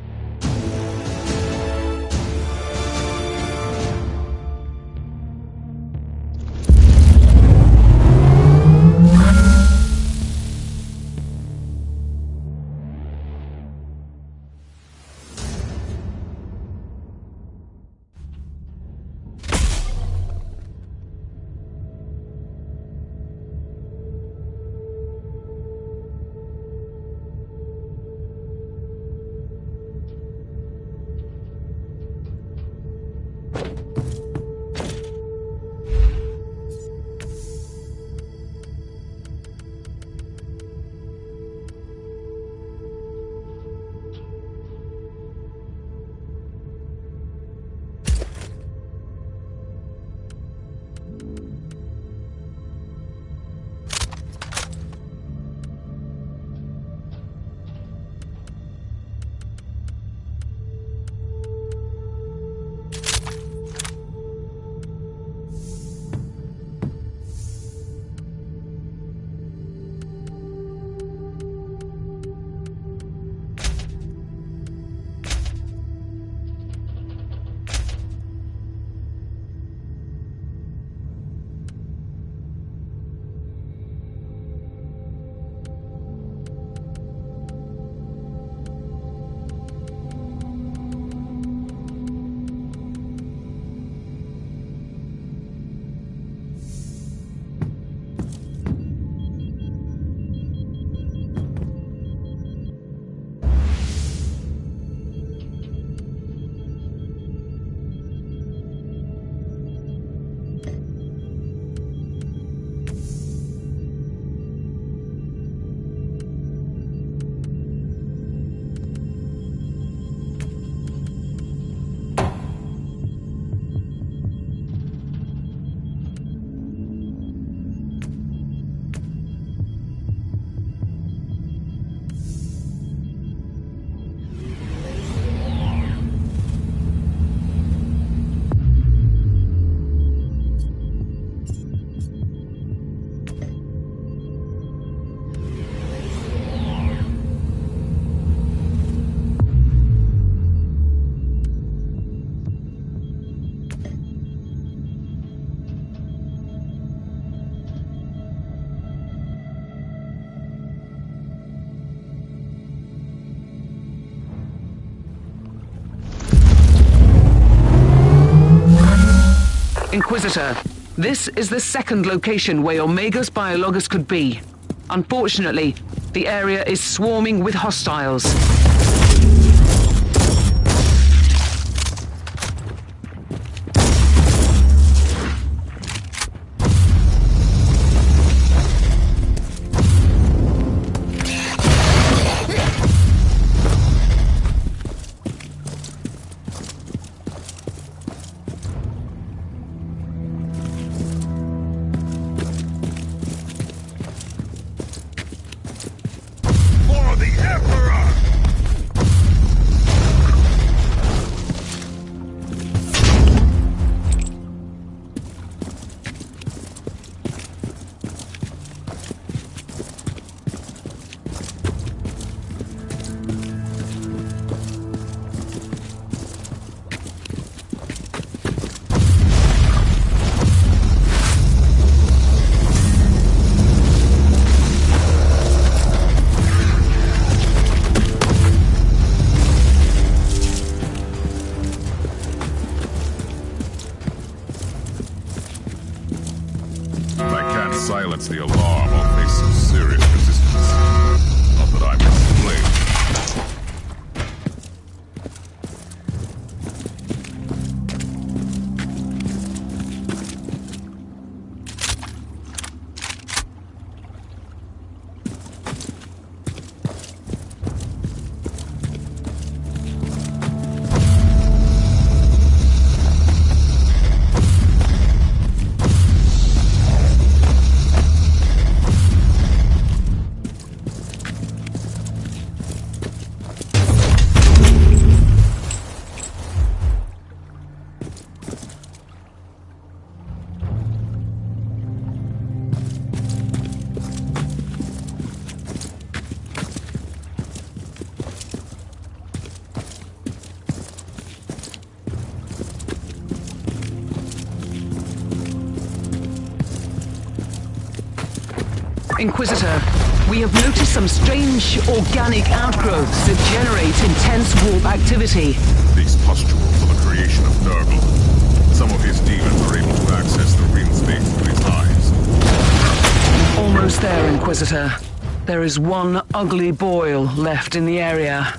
Inquisitor, this is the second location where your Magus Biologus could be. Unfortunately, the area is swarming with hostiles. For the Emperor! gets the alarm, I'll face some serious resistance. Not that I'm to blame. Inquisitor, we have noticed some strange organic outgrowths that generate intense warp activity. These pustules are the creation of Nurgle. Some of his demons are able to access the real space through his eyes. Almost there, Inquisitor. There is one ugly boil left in the area.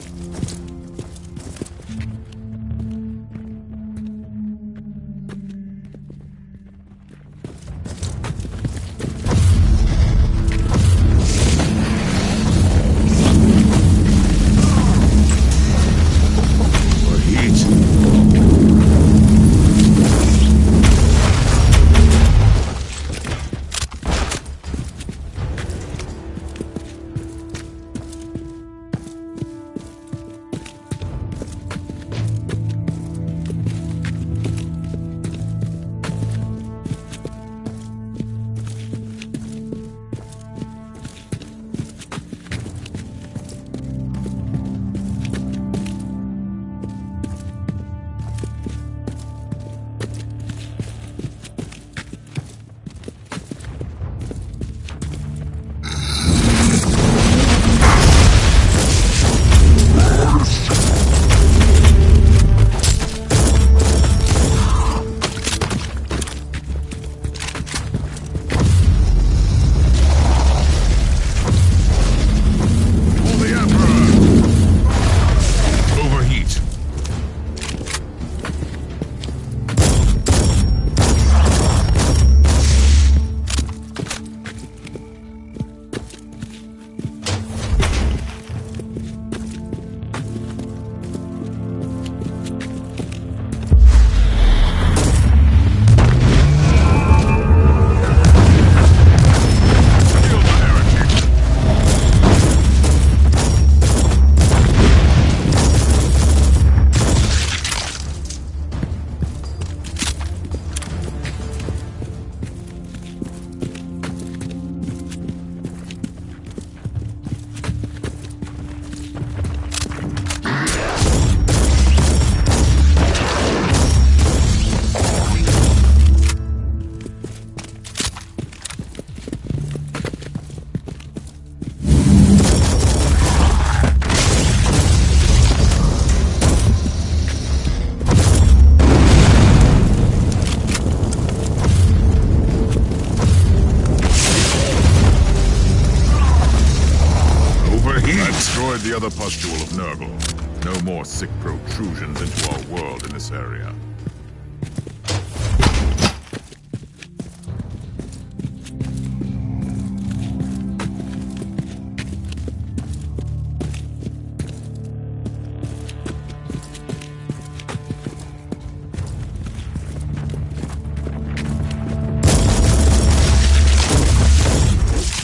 The other pustule of Nurgle. No more sick protrusions into our world in this area.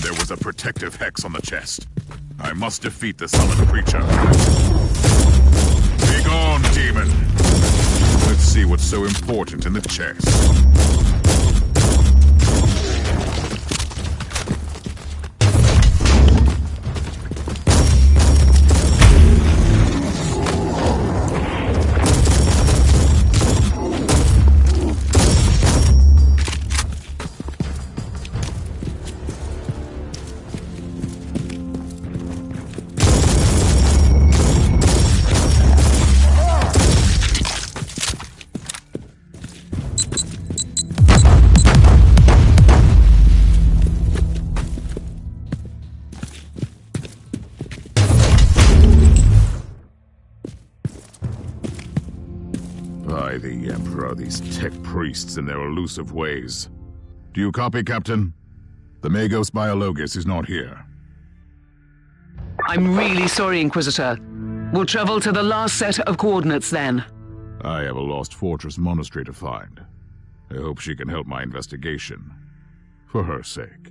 There was a protective hex on the chest. I must defeat the summoned creature. Be gone, demon! Let's see what's so important in the chest. By the Emperor, these tech priests and their elusive ways. Do you copy, Captain? The Magos Biologus is not here. I'm really sorry, Inquisitor. We'll travel to the last set of coordinates then. I have a lost fortress monastery to find. I hope she can help my investigation. For her sake.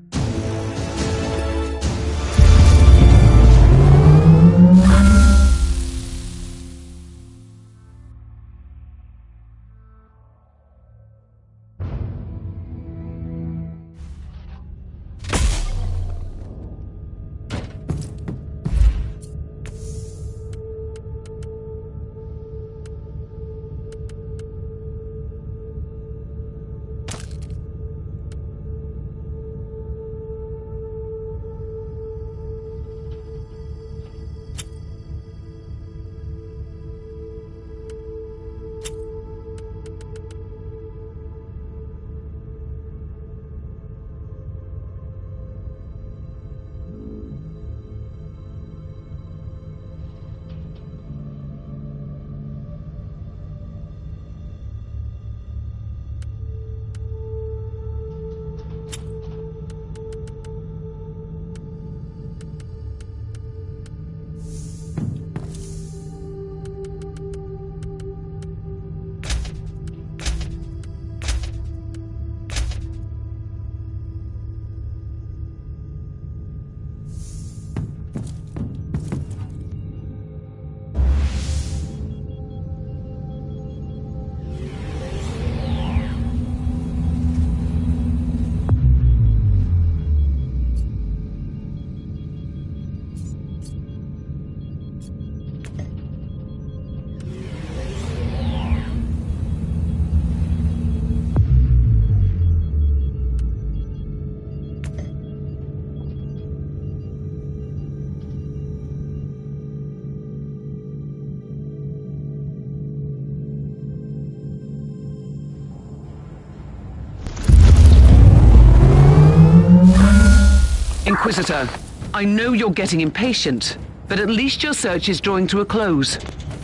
Inquisitor, I know you're getting impatient, but at least your search is drawing to a close.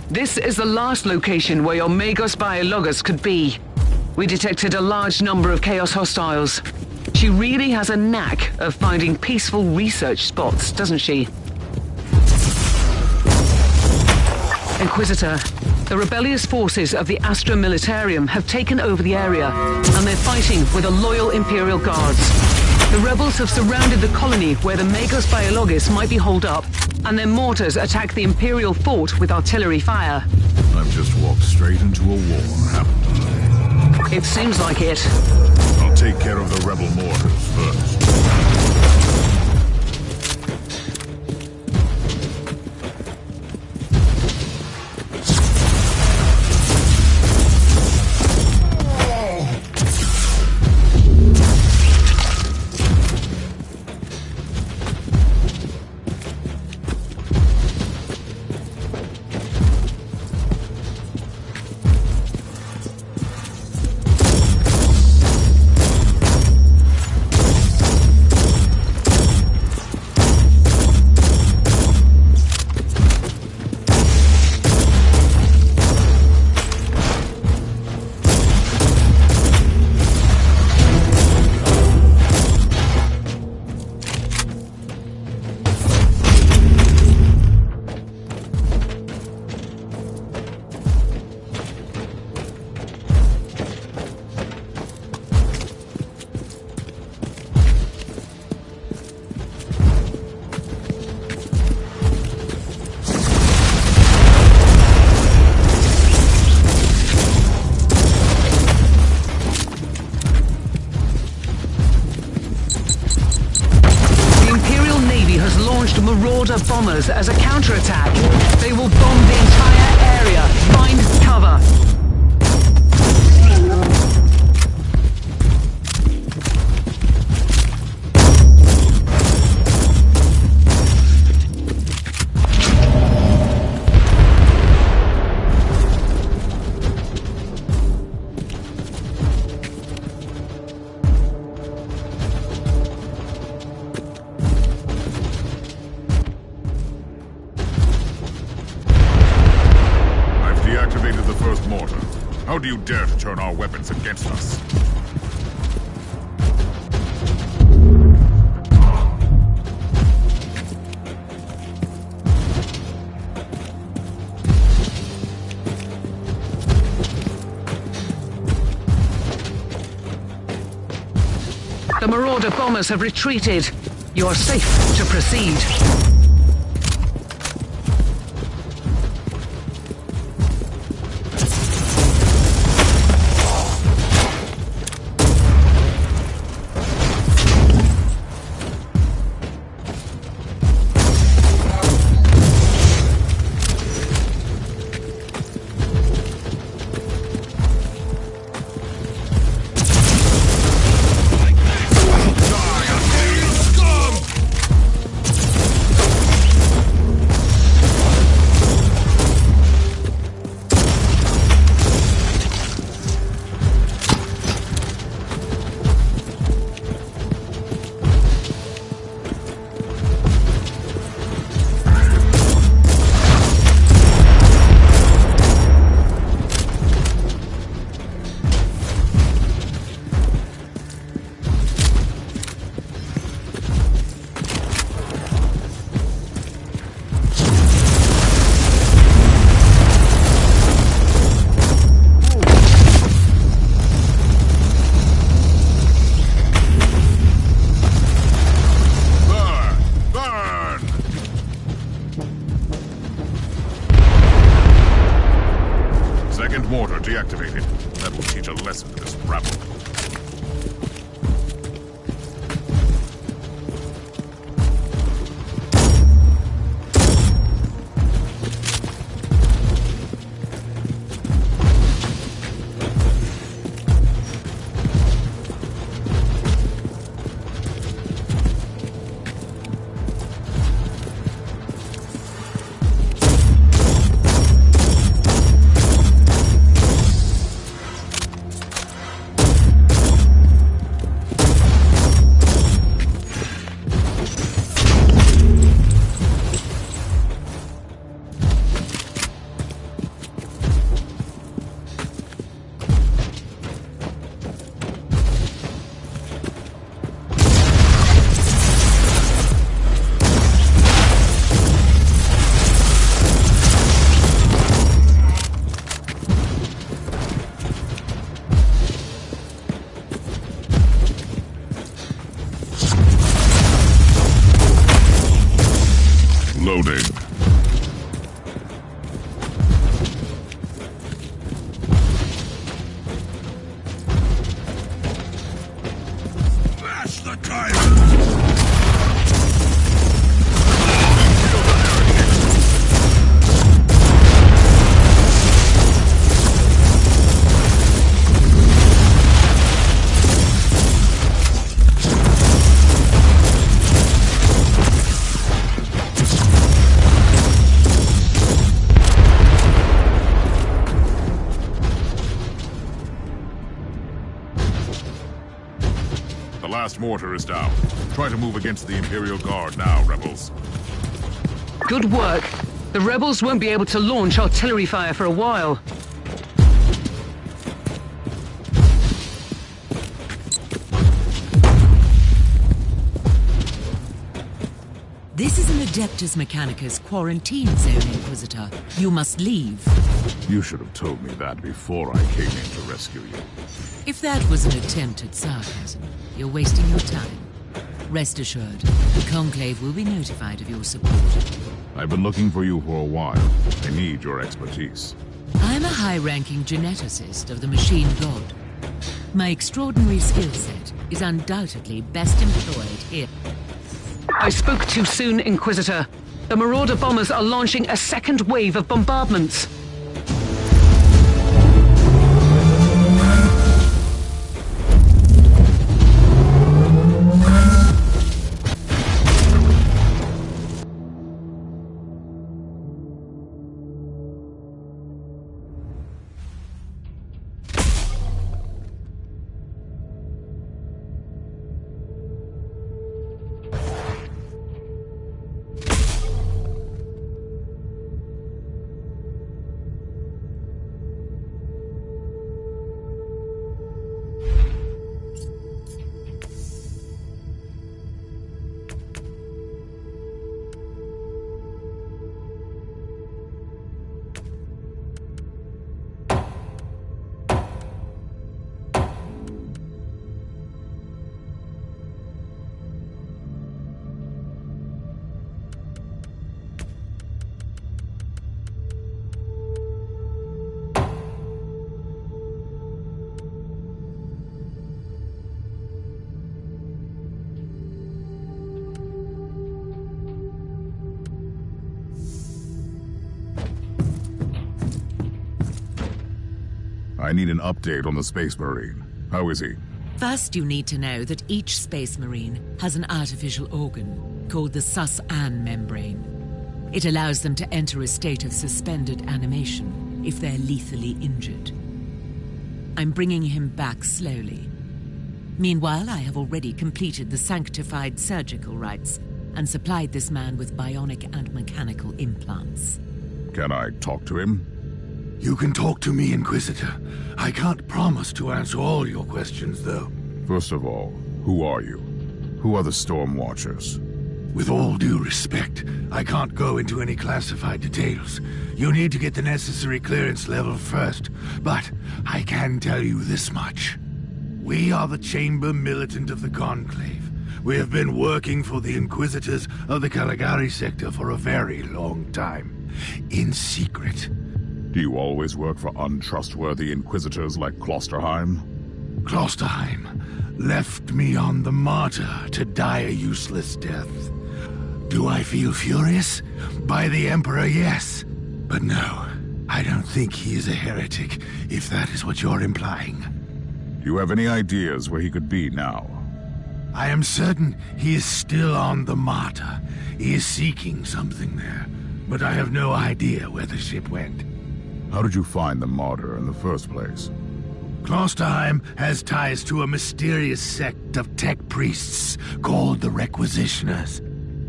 This is the last location where your Magos Biologus could be. We detected a large number of Chaos hostiles. She really has a knack of finding peaceful research spots, doesn't she? Inquisitor, the rebellious forces of the Astra Militarium have taken over the area, and they're fighting with the loyal Imperial Guards. The rebels have surrounded the colony where the Magos Biologus might be holed up, and their mortars attack the Imperial fort with artillery fire. I've just walked straight into a war, haven't I? It seems like it. I'll take care of the rebel mortars first. Marauder bombers as a counterattack. They will bomb the entire area. Find cover. Deactivated the first mortar. How do you dare to turn our weapons against us? The Marauder bombers have retreated. You are safe to proceed. Mortar deactivated. That will teach a lesson to this rabble. Loading. That's the time! The last mortar is down. Try to move against the Imperial Guard now, rebels. Good work. The rebels won't be able to launch artillery fire for a while. This is an Adeptus Mechanicus quarantine zone, Inquisitor. You must leave. You should have told me that before I came in to rescue you. If that was an attempt at sarcasm, you're wasting your time. Rest assured, the Conclave will be notified of your support. I've been looking for you for a while. I need your expertise. I'm a high-ranking geneticist of the Machine God. My extraordinary skill set is undoubtedly best employed here. I spoke too soon, Inquisitor. The Marauder bombers are launching a second wave of bombardments. I need an update on the Space Marine. How is he? First, you need to know that each Space Marine has an artificial organ called the sus-an membrane. It allows them to enter a state of suspended animation if they're lethally injured. I'm bringing him back slowly. Meanwhile, I have already completed the sanctified surgical rites and supplied this man with bionic and mechanical implants. Can I talk to him? You can talk to me, Inquisitor. I can't promise to answer all your questions, though. First of all, who are you? Who are the Storm Watchers? With all due respect, I can't go into any classified details. You need to get the necessary clearance level first, but I can tell you this much. We are the Chamber Militant of the Conclave. We have been working for the Inquisitors of the Caligari sector for a very long time. In secret. Do you always work for untrustworthy Inquisitors like Klosterheim? Klosterheim left me on the Martyr to die a useless death. Do I feel furious? By the Emperor, yes. But no, I don't think he is a heretic, if that is what you're implying. Do you have any ideas where he could be now? I am certain he is still on the Martyr. He is seeking something there, but I have no idea where the ship went. How did you find the Martyr in the first place? Klosterheim has ties to a mysterious sect of tech priests called the Requisitioners.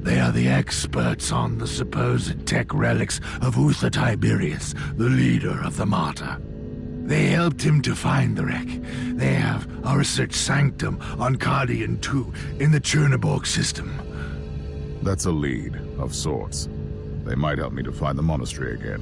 They are the experts on the supposed tech relics of Uther Tiberius, the leader of the Martyr. They helped him to find the wreck. They have a research sanctum on Cardian 2 in the Cherniborg system. That's a lead, of sorts. They might help me to find the monastery again.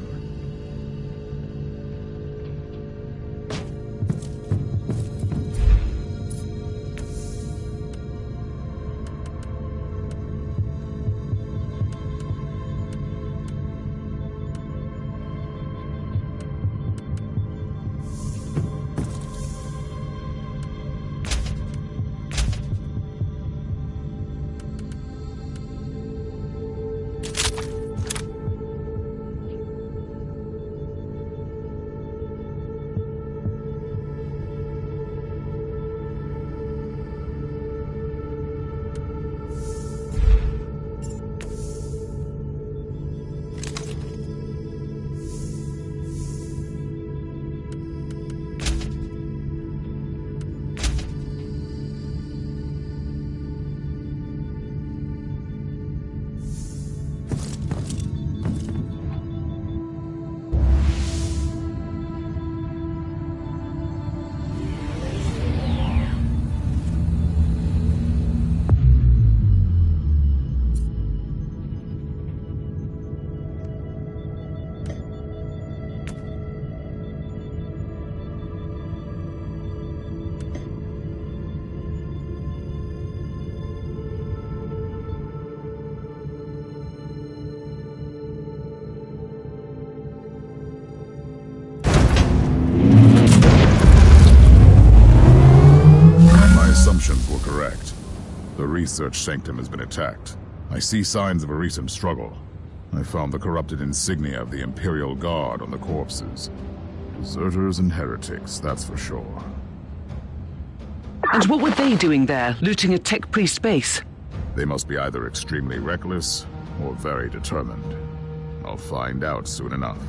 Were correct. The research sanctum has been attacked. I see signs of a recent struggle. I found the corrupted insignia of the Imperial Guard on the corpses. Deserters and heretics, that's for sure. And what were they doing there, looting a tech priest base? They must be either extremely reckless or very determined. I'll find out soon enough.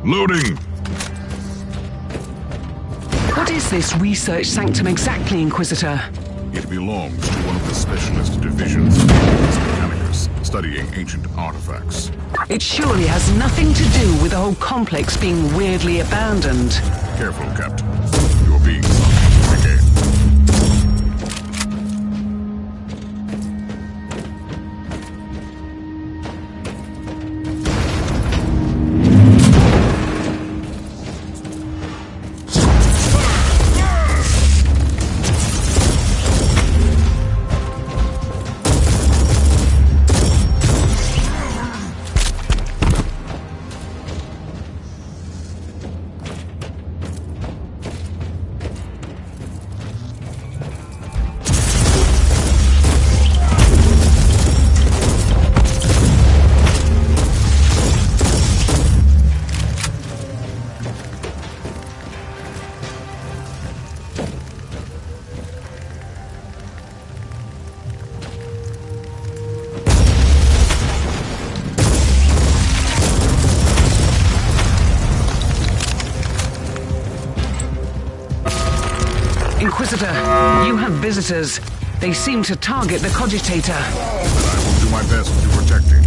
Loading! What is this research sanctum exactly, Inquisitor? It belongs to one of the specialist divisions of the Ars Mechanicus, studying ancient artifacts. It surely has nothing to do with the whole complex being weirdly abandoned. Careful, Captain. You're being summoned again. Inquisitor, you have visitors. They seem to target the Cogitator. I will do my best to protect it.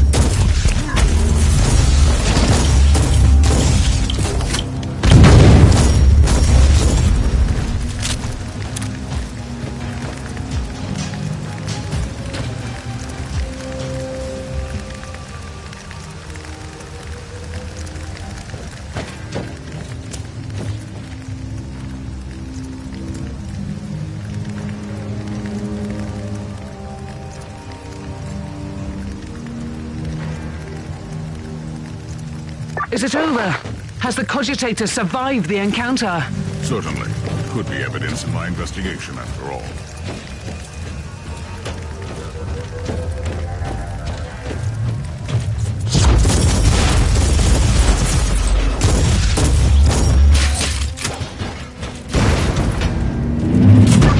Is it over? Has the Cogitator survived the encounter? Certainly. Could be evidence in my investigation, after all.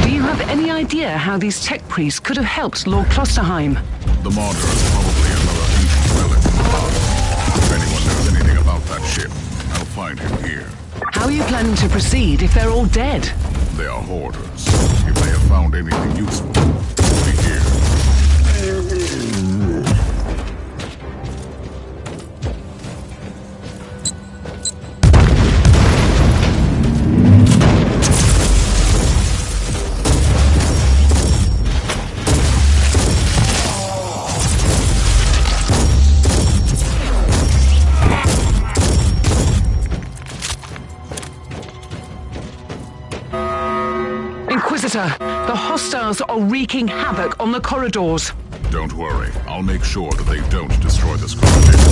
Do you have any idea how these tech priests could have helped Lord Klosterheim? The Martyr is probably another ancient relic from the past. If anyone knows anything about that ship, I'll find him here. How are you planning to proceed if they're all dead? They are hoarders. If they have found anything useful, it'll be here. Inquisitor, the hostiles are wreaking havoc on the corridors. Don't worry. I'll make sure that they don't destroy this Cogitator.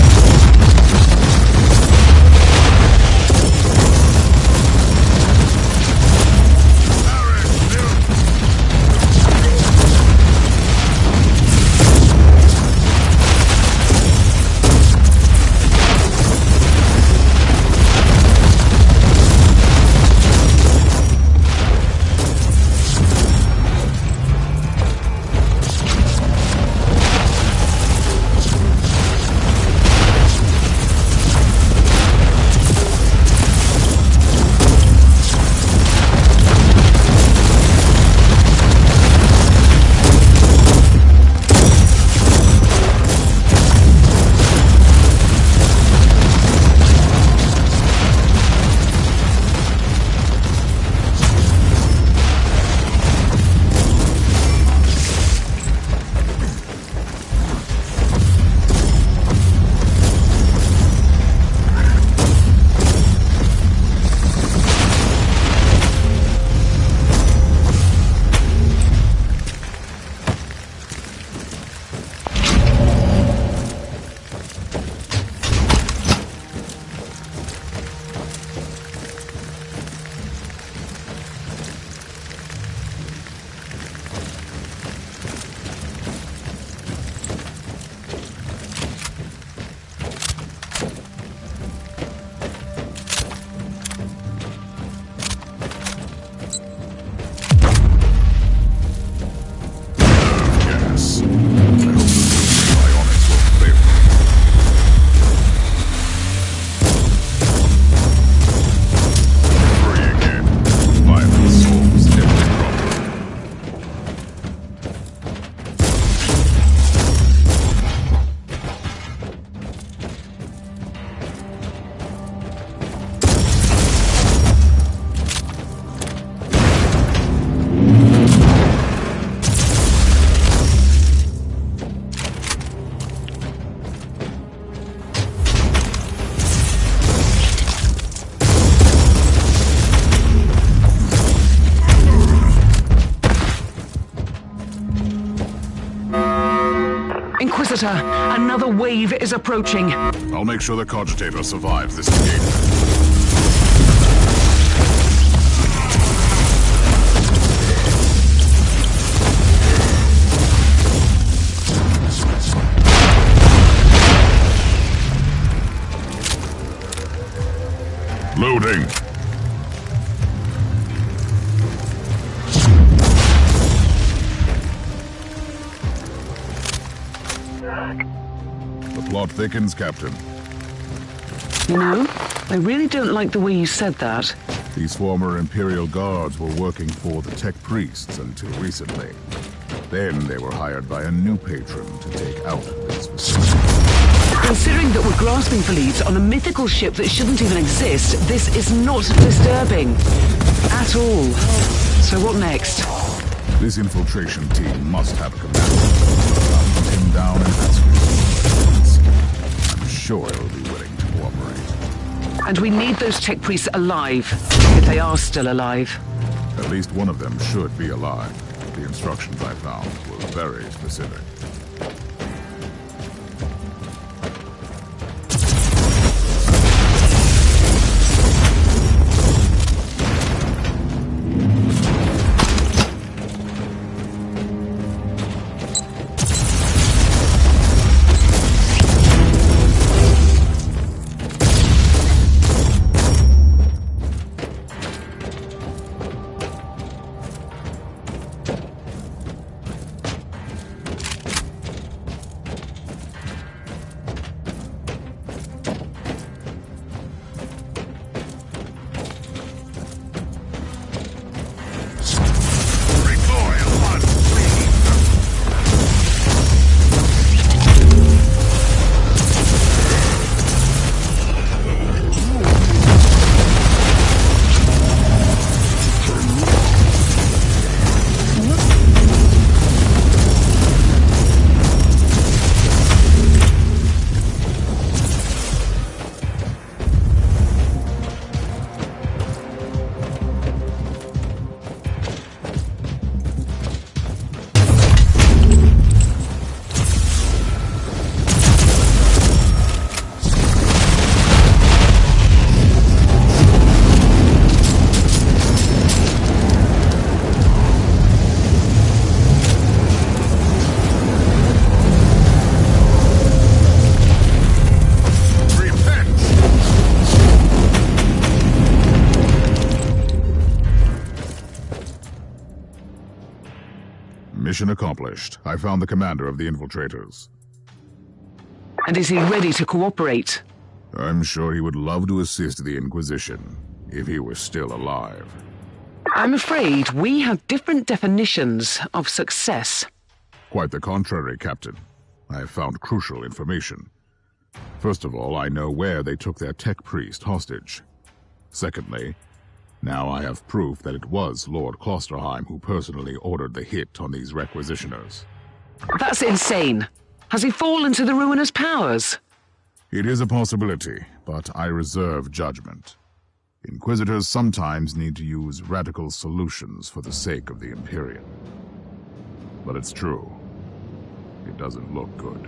Inquisitor, another wave is approaching. I'll make sure the Cogitator survives this engagement. Loading. The plot thickens, Captain. You know, I really don't like the way you said that. These former Imperial guards were working for the tech priests until recently. Then they were hired by a new patron to take out this facility. Considering that we're grasping for leads on a mythical ship that shouldn't even exist, this is not disturbing. At all. So what next? This infiltration team must have a commander. I'll hunt him down and ask him. I'm sure he'll be willing to cooperate. And we need those tech priests alive, if they are still alive. At least one of them should be alive. The instructions I found were very specific. Mission accomplished. I found the commander of the infiltrators. And is he ready to cooperate? I'm sure he would love to assist the Inquisition, if he were still alive. I'm afraid we have different definitions of success. Quite the contrary, Captain. I have found crucial information. First of all, I know where they took their tech priest hostage. Secondly, now I have proof that it was Lord Klosterheim who personally ordered the hit on these requisitioners. That's insane. Has he fallen to the ruinous powers? It is a possibility, but I reserve judgment. Inquisitors sometimes need to use radical solutions for the sake of the Imperium. But it's true. It doesn't look good.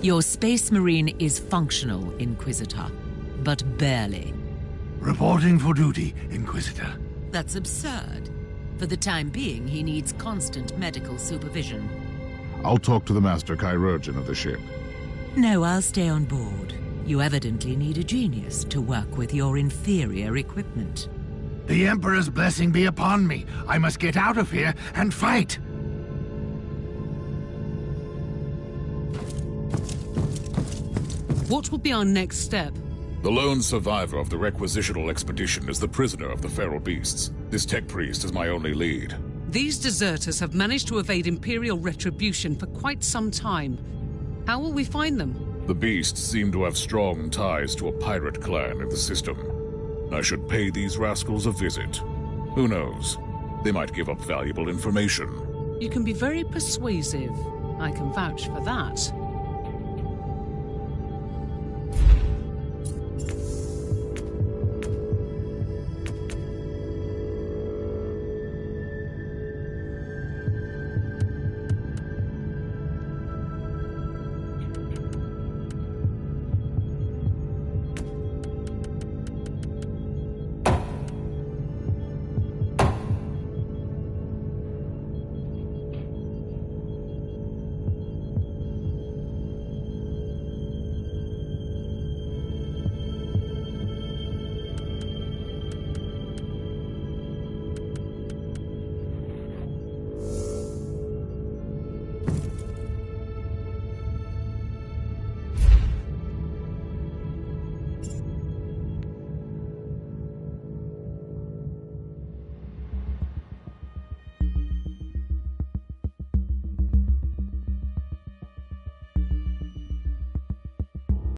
Your Space Marine is functional, Inquisitor, but barely. Reporting for duty, Inquisitor. That's absurd. For the time being, he needs constant medical supervision. I'll talk to the Master Chirurgeon of the ship. No, I'll stay on board. You evidently need a genius to work with your inferior equipment. The Emperor's blessing be upon me. I must get out of here and fight. What will be our next step? The lone survivor of the requisitional expedition is the prisoner of the feral beasts. This tech priest is my only lead. These deserters have managed to evade Imperial retribution for quite some time. How will we find them? The beasts seem to have strong ties to a pirate clan in the system. I should pay these rascals a visit. Who knows? They might give up valuable information. You can be very persuasive. I can vouch for that.